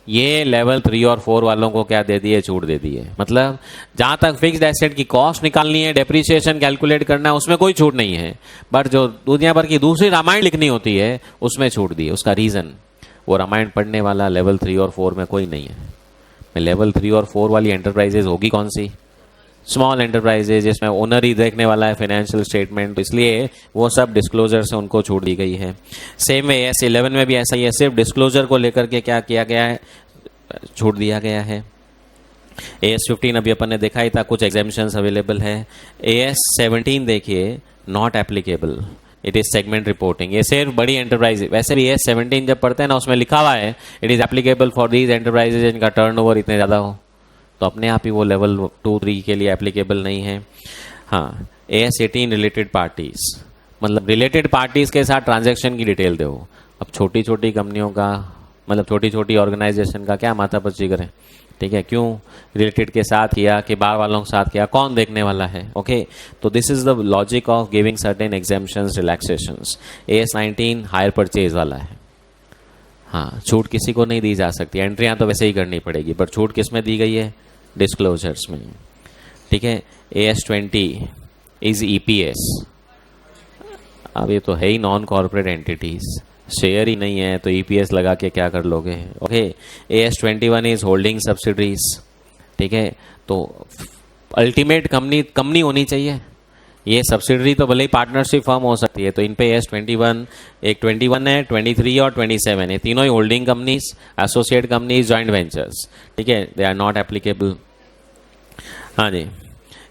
ये लेवल 3 और 4 वालों को क्या दे दी है? छूट दे दी है। मतलब जहाँ तक फिक्स्ड एसेट की कॉस्ट निकालनी है, डेप्रिसिएशन कैलकुलेट करना है, उसमें कोई छूट नहीं है, बट जो दुनिया भर की दूसरी रामायण लिखनी होती है उसमें छूट दी है। उसका रीज़न वो रामायण पढ़ने वाला लेवल 3 और 4 में कोई नहीं है। लेवल 3 और 4 वाली एंटरप्राइजेज होगी कौन सी? स्मॉल एंटरप्राइजेज, जिसमें ओनर ही देखने वाला है फाइनेंशियल स्टेटमेंट, इसलिए वो सब डिस्क्लोजर से उनको छूट दी गई है। सेम वे AS11 में भी ऐसा ही है, सिर्फ डिस्क्लोजर को लेकर के क्या किया गया है? छूट दिया गया है। AS15 अभी अपन ने देखा ही था, कुछ एग्जेम्पशंस अवेलेबल है। AS17 देखिए, not applicable, it is segment reporting, ये सिर्फ बड़ी एंटरप्राइज। वैसे भी AS17 जब पढ़ते हैं ना, उसमें लिखा हुआ है it is applicable for these enterprises जिनका टर्नओवर इतने ज़्यादा हो, तो अपने आप ही वो लेवल 2 3 के लिए एप्लीकेबल नहीं है। हाँ, AS18 रिलेटेड पार्टीज, मतलब रिलेटेड पार्टीज के साथ ट्रांजैक्शन की डिटेल दो। अब छोटी छोटी कंपनियों का, मतलब छोटी छोटी ऑर्गेनाइजेशन का क्या माथापच्ची करें? ठीक है, क्यों रिलेटेड के साथ किया कि बाहर वालों के साथ किया, कौन देखने वाला है? ओके, तो this is the logic of giving certain exemptions, relaxations. AS19 hire purchase वाला है। हाँ, छूट किसी को नहीं दी जा सकती, एंट्रियां तो वैसे ही करनी पड़ेगी, पर छूट किस में दी गई है? डिस्क्लोजर्स में। ठीक है। AS20 is EPS। अब ये तो है ही नॉन कॉर्पोरेट एंटिटीज, शेयर ही नहीं है तो EPS लगा के क्या कर लोगे? Okay. AS21 is holding subsidiaries. ठीक है, तो अल्टीमेट कंपनी होनी चाहिए। ये सब्सिडरी तो भले ही पार्टनरशिप फर्म हो सकती है, तो इन पे AS21, एक 21 है, 23 और 27 है, तीनों ही holding companies, associate companies, joint ventures. ठीक है, दे आर नॉट एप्लीकेबल। हाँ जी।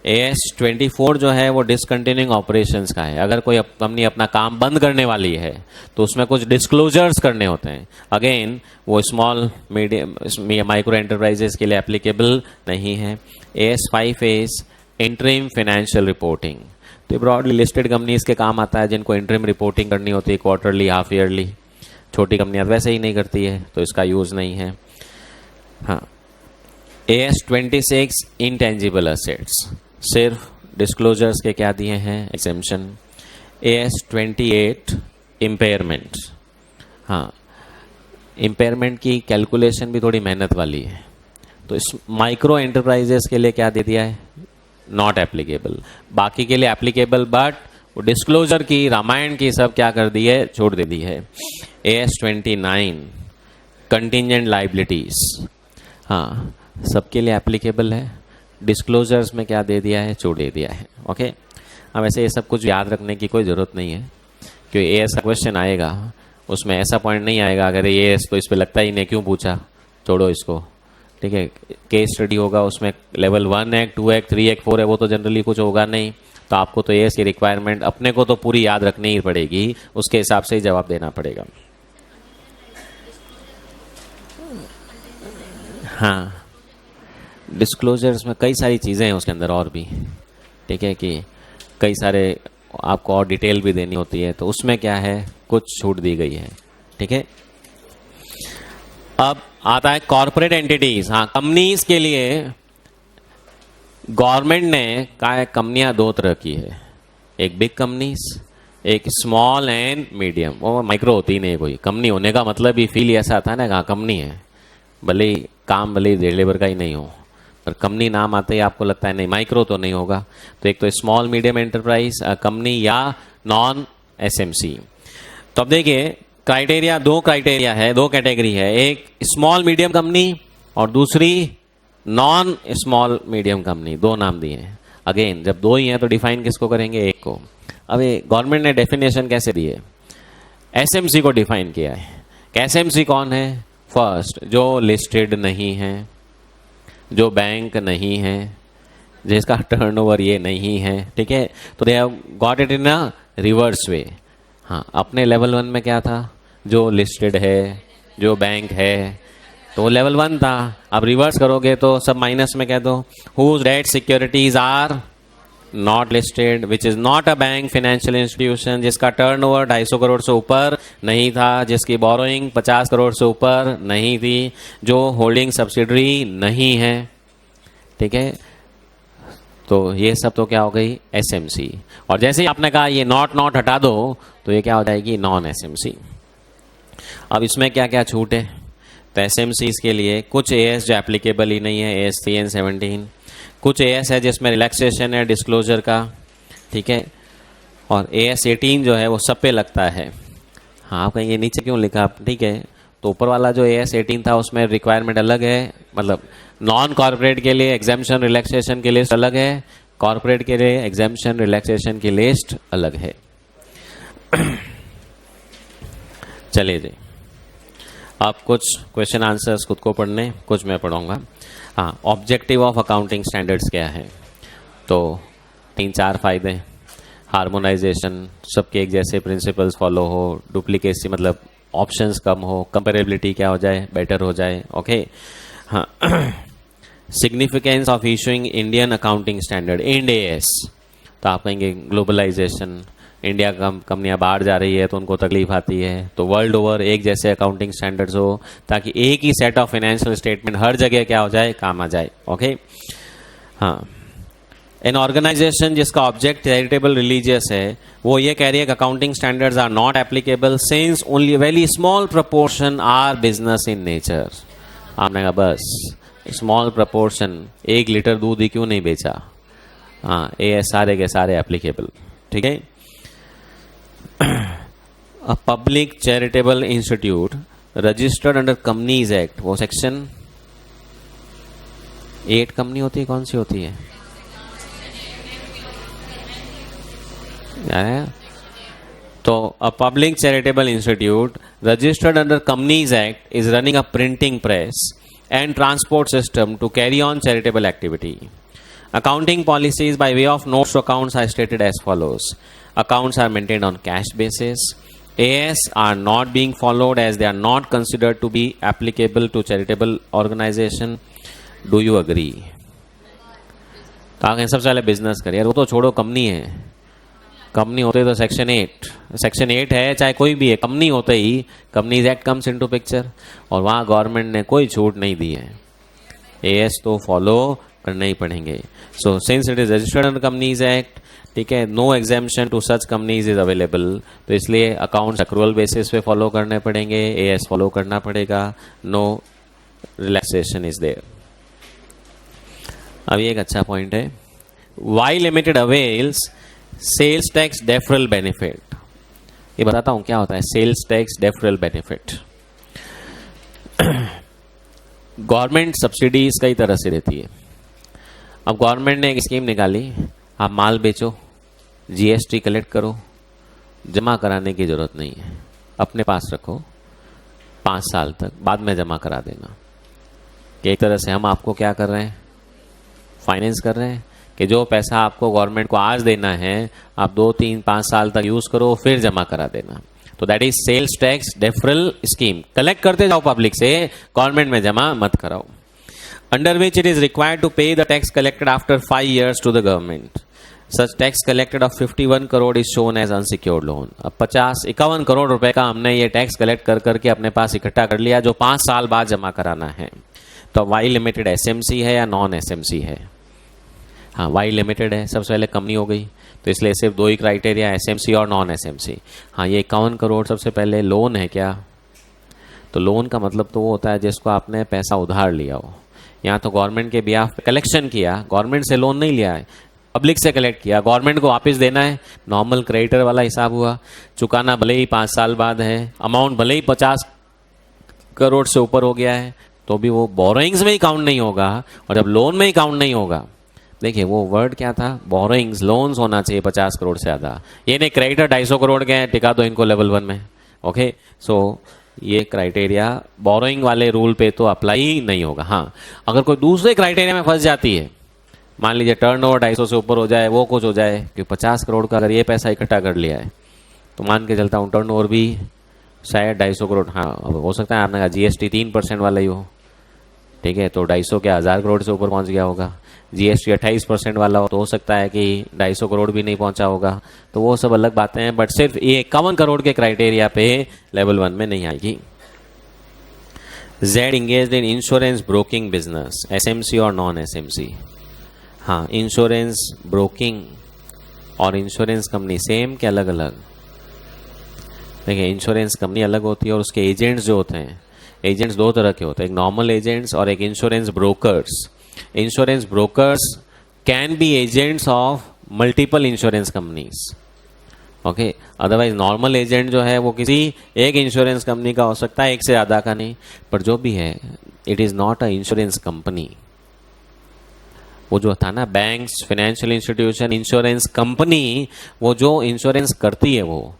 AS24 जो है वो डिसकंटिन्यूइंग ऑपरेशंस का है। अगर कोई कंपनी अपना काम बंद करने वाली है तो उसमें कुछ डिस्क्लोजर्स करने होते हैं। अगेन वो स्मॉल मीडियम माइक्रो एंटरप्राइजेस के लिए एप्लीकेबल नहीं है। AS5 is interim financial reporting, तो ब्रॉडली लिस्टेड कंपनीज के काम आता है जिनको इंटरिम रिपोर्टिंग करनी होती है, क्वार्टरली, हाफ ईयरली। छोटी कंपनियां वैसे ही नहीं करती है तो इसका यूज़ नहीं है। हाँ, AS26 इंटेंजिबल असेट्स, सिर्फ डिस्क्लोजर्स के क्या दिए हैं? एग्जेम्पशन। AS28 impairment. हाँ, इम्पेयरमेंट की कैलकुलेशन भी थोड़ी मेहनत वाली है, तो इस माइक्रो एंटरप्राइजेस के लिए क्या दे दिया है? Not applicable. बाकी के लिए एप्लीकेबल, बट वो डिस्क्लोजर की, रामायण की सब क्या कर दी है? छोड़ दे दी है। AS29 कंटिंजेंट लाइबिलिटीज, हाँ सबके लिए एप्लीकेबल है, डिस्क्लोजर्स में क्या दे दिया है? छोड़ दे दिया है। ओके। अब ऐसे ये सब कुछ याद रखने की कोई ज़रूरत नहीं है, क्योंकि ये ऐसा क्वेश्चन आएगा उसमें ऐसा पॉइंट नहीं आएगा अगर ये तो इस पर लगता ही नहीं, क्यों पूछा, छोड़ो इसको। ठीक है, केस स्टडी होगा उसमें लेवल 1 है, 2 है, 3 है, 4 है, वो तो जनरली कुछ होगा नहीं, तो आपको तो एएस की रिक्वायरमेंट अपने को तो पूरी याद रखनी ही पड़ेगी, उसके हिसाब से ही जवाब देना पड़ेगा। हाँ, डिस्क्लोजर्स में कई सारी चीज़ें हैं उसके अंदर और भी, ठीक है, कि कई सारे आपको और डिटेल भी देनी होती है, तो उसमें क्या है, कुछ छूट दी गई है, ठीक है। अब आता है कॉर्पोरेट एंटिटीज। हाँ, कंपनीज के लिए गवर्नमेंट ने कहा है कंपनियां दो तरह की है, एक बिग कंपनीज, एक स्मॉल एंड मीडियम। वो माइक्रो होती ही नहीं कोई कंपनी, होने का मतलब ही फील ऐसा आता है ना, कहाँ कंपनी है, भले ही काम भले ही लेबर का ही नहीं हो, पर कंपनी नाम आते ही आपको लगता है नहीं माइक्रो तो नहीं होगा। तो एक तो स्मॉल मीडियम एंटरप्राइज कंपनी या नॉन एसएमसी। तो अब देखिए क्राइटेरिया, दो क्राइटेरिया है, दो कैटेगरी है, एक स्मॉल मीडियम कंपनी और दूसरी नॉन स्मॉल मीडियम कंपनी, दो नाम दिए हैं। अगेन जब दो ही हैं तो डिफाइन किसको करेंगे, एक को। अब गवर्नमेंट ने डेफिनेशन कैसे दी है, एसएमसी को डिफाइन किया है। एसएमसी कौन है, फर्स्ट जो लिस्टेड नहीं है, जो बैंक नहीं है, जिसका टर्नओवर ये नहीं है, ठीक है, तो they have got it in a reverse way. हाँ, अपने लेवल 1 में क्या था, जो लिस्टेड है, जो बैंक है, तो लेवल 1 था। अब रिवर्स करोगे तो सब माइनस में कह दो, whose debt securities are not listed, which is not a bank financial institution, जिसका टर्नओवर 250 करोड़ से ऊपर नहीं था, जिसकी बोरोइंग 50 करोड़ से ऊपर नहीं थी, जो होल्डिंग सब्सिडरी नहीं है, ठीक है। तो ये सब तो क्या हो गई, एसएमसी। और जैसे ही आपने कहा ये नॉट हटा दो तो ये क्या हो जाएगी, नॉन एसएमसी। अब इसमें क्या क्या छूट है, तो एसएमसीज के लिए कुछ एएस जो एप्लीकेबल ही नहीं है, AS 3 and 17, कुछ एएस है जिसमें रिलैक्सेशन है डिस्क्लोजर का, ठीक है, और AS 18 जो है वो सब पे लगता है। हाँ, आप कहेंगे नीचे क्यों लिखा, ठीक है, तो ऊपर वाला जो AS 18 था उसमें रिक्वायरमेंट अलग है, मतलब नॉन कॉर्पोरेट के लिए एग्जाम्पशन रिलैक्सेशन की लिस्ट अलग है, कॉर्पोरेट के लिए एग्जाम्पशन रिलैक्सेशन की लिस्ट अलग है। चलिए जी, आप कुछ क्वेश्चन आंसर्स खुद को पढ़ने, कुछ मैं पढ़ूंगा। हाँ, ऑब्जेक्टिव ऑफ अकाउंटिंग स्टैंडर्ड्स क्या है, तो 3-4 फायदे, हार्मोनाइजेशन, सबके एक जैसे प्रिंसिपल्स फॉलो हो, डुप्लीकेसी मतलब ऑप्शंस कम हो, कंपेरेबिलिटी क्या हो जाए, बेटर हो जाए, ओके। हाँ, significance of issuing Indian accounting standard, Ind AS, तो आप कहेंगे ग्लोबलाइजेशन, इंडिया कंपनियां बाहर जा रही है तो उनको तकलीफ आती है, तो वर्ल्ड ओवर एक जैसे अकाउंटिंग स्टैंडर्ड्स हो ताकि एक ही सेट ऑफ फाइनेंशियल स्टेटमेंट हर जगह क्या हो जाए, काम आ जाए, ओके। हाँ, एन ऑर्गेनाइजेशन जिसका ऑब्जेक्ट चैरिटेबल रिलीजियस है, वो ये कह रही है कि accounting standards are not applicable since only very small proportion are business in nature. आपने कहा बस स्मॉल प्रपोर्शन, 1 लीटर दूध ही क्यों नहीं बेचा, हाँ, ये सारे के सारे एप्लीकेबल, ठीक है। A public charitable institute registered under Companies Act, वो सेक्शन 8 कंपनी होती है, कौन सी होती है, तो a public charitable institute registered under Companies Act is running a printing press and transport system to carry on charitable activity. Accounting policies by way of notes to accounts are stated as follows. Accounts are maintained on cash basis. AS are not being followed as they are not considered to be applicable to charitable organization. Do you agree? तो आप सबसे पहले business करिए, वो तो छोड़ो, company है, company होते तो सेक्शन 8 है, चाहे कोई भी है, कंपनी होते ही companies act comes into picture, और वहाँ गवर्नमेंट ने कोई छूट नहीं दी है, AS तो फॉलो करने ही पड़ेंगे। So since it is registered under companies act, ठीक है, no exemption to such companies is available, तो इसलिए अकाउंट्स एक्रूअल बेसिस पे फॉलो करने पड़ेंगे, AS फॉलो करना पड़ेगा, नो रिलैक्सेशन इज देयर। अब ये एक अच्छा पॉइंट है, Y limited avails sales tax deferral benefit. ये बताता हूं क्या होता है sales tax deferral benefit. Government subsidies कई तरह से देती है। अब गवर्नमेंट ने एक स्कीम निकाली, आप माल बेचो, GST कलेक्ट करो, जमा कराने की जरूरत नहीं है, अपने पास रखो 5 साल तक, बाद में जमा करा देना। कि एक तरह से हम आपको क्या कर रहे हैं, फाइनेंस कर रहे हैं, कि जो पैसा आपको गवर्नमेंट को आज देना है आप 2, 3, 5 साल तक यूज करो फिर जमा करा देना। तो that is sales tax deferral scheme. Collect करते जाओ पब्लिक से, गवर्नमेंट में जमा मत कराओ। Under which it is required to pay the tax collected after 5 years to the government. Such tax collected of 51 crore is shown as unsecured loan. अब 51 करोड़ रुपए का हमने ये टैक्स कलेक्ट कर करके अपने पास इकट्ठा कर लिया जो 5 साल बाद जमा कराना है। तो वाई लिमिटेड एसएमसी है या नॉन एसएमसी है? हाँ, वाई लिमिटेड है, सबसे पहले कंपनी हो गई, तो इसलिए सिर्फ 2 ही क्राइटेरिया, एसएमसी और नॉन एसएमसी। हाँ, ये 51 करोड़ सबसे पहले लोन है क्या? तो लोन का मतलब तो वो होता है जिसको आपने पैसा उधार लिया हो। यहाँ तो गवर्नमेंट के बिहाफ पे कलेक्शन किया, गवर्नमेंट से लोन नहीं लिया है, पब्लिक से कलेक्ट किया, गवर्नमेंट को वापस देना है। नॉर्मल क्रेडिटर वाला हिसाब हुआ। चुकाना भले ही 5 साल बाद है, अमाउंट भले ही 50 करोड़ से ऊपर हो गया है, तो भी वो बोरोइंग्स में ही काउंट नहीं होगा। और जब लोन में ही काउंट नहीं होगा, देखिए वो वर्ड क्या था, बोरोइंग्स, लोन्स होना चाहिए 50 करोड़ से ज़्यादा। ये नहीं क्रेडिटर 250 करोड़ के हैं, टिका दो इनको लेवल 1 में। ओके, सो ये क्राइटेरिया बोरोइंग वाले रूल पे तो अप्लाई ही नहीं होगा। हाँ, अगर कोई दूसरे क्राइटेरिया में फंस जाती है, मान लीजिए टर्नओवर 250 से ऊपर हो जाए, वो कुछ हो जाए कि 50 करोड़ का अगर ये पैसा इकट्ठा कर लिया है, तो मान के चलता हूँ टर्नओवर भी शायद 250 करोड़, हाँ अब हो सकता है आपने कहा जीएसटी 3% वाला ही हो, ठीक है, तो 250 क्या 1000 करोड़ से ऊपर पहुंच गया होगा। जीएसटी 28% वाला हो तो हो सकता है कि 250 करोड़ भी नहीं पहुंचा होगा। तो वो सब अलग बातें हैं, बट सिर्फ ये 51 करोड़ के क्राइटेरिया पे लेवल 1 में नहीं आएगी। Z engaged in insurance broking business, SMC और नॉन एसएमसी? हाँ, इंश्योरेंस ब्रोकिंग और इंश्योरेंस कंपनी सेम क्या अलग अलग? देखिए, इंश्योरेंस कंपनी अलग होती है और उसके एजेंट्स जो होते हैं, एजेंट्स 2 तरह के होते हैं, एक नॉर्मल एजेंट्स और एक insurance brokers. Insurance brokers can be agents of multiple insurance companies. Okay, otherwise normal agent जो है वो किसी एक इंश्योरेंस कंपनी का हो सकता है, एक से ज़्यादा का नहीं। पर जो भी है, it is not a insurance company. वो जो था ना, banks, financial institution, insurance company, वो जो इंश्योरेंस करती है, वो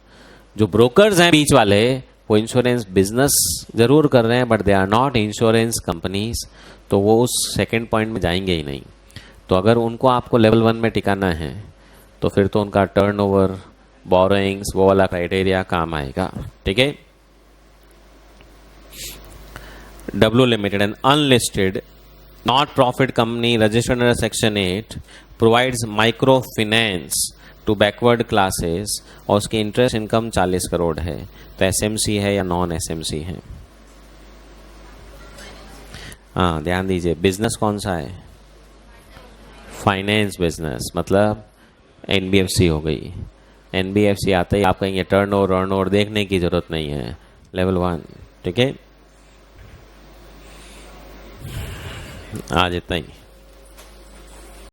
जो ब्रोकर्स हैं बीच वाले, वो इंश्योरेंस बिजनेस जरूर कर रहे हैं, but they are not insurance companies. तो वो उस सेकंड पॉइंट में जाएंगे ही नहीं। तो अगर उनको आपको लेवल 1 में टिकाना है, तो फिर तो उनका टर्नओवर, बोरोइंग्स, वो वाला क्राइटेरिया काम आएगा। ठीक है। W limited, an unlisted not profit company registered under section 8, provides micro finance to backward classes और उसकी इंटरेस्ट इनकम 40 करोड़ है। तो एसएमसी है या नॉन एसएमसी है? हाँ, ध्यान दीजिए, बिजनेस कौन सा है? फाइनेंस बिजनेस, मतलब एनबीएफसी हो गई। एनबीएफसी आते ही आप कहेंगे टर्नओवर देखने की जरूरत नहीं है, लेवल 1। ठीक है, आज इतना ही।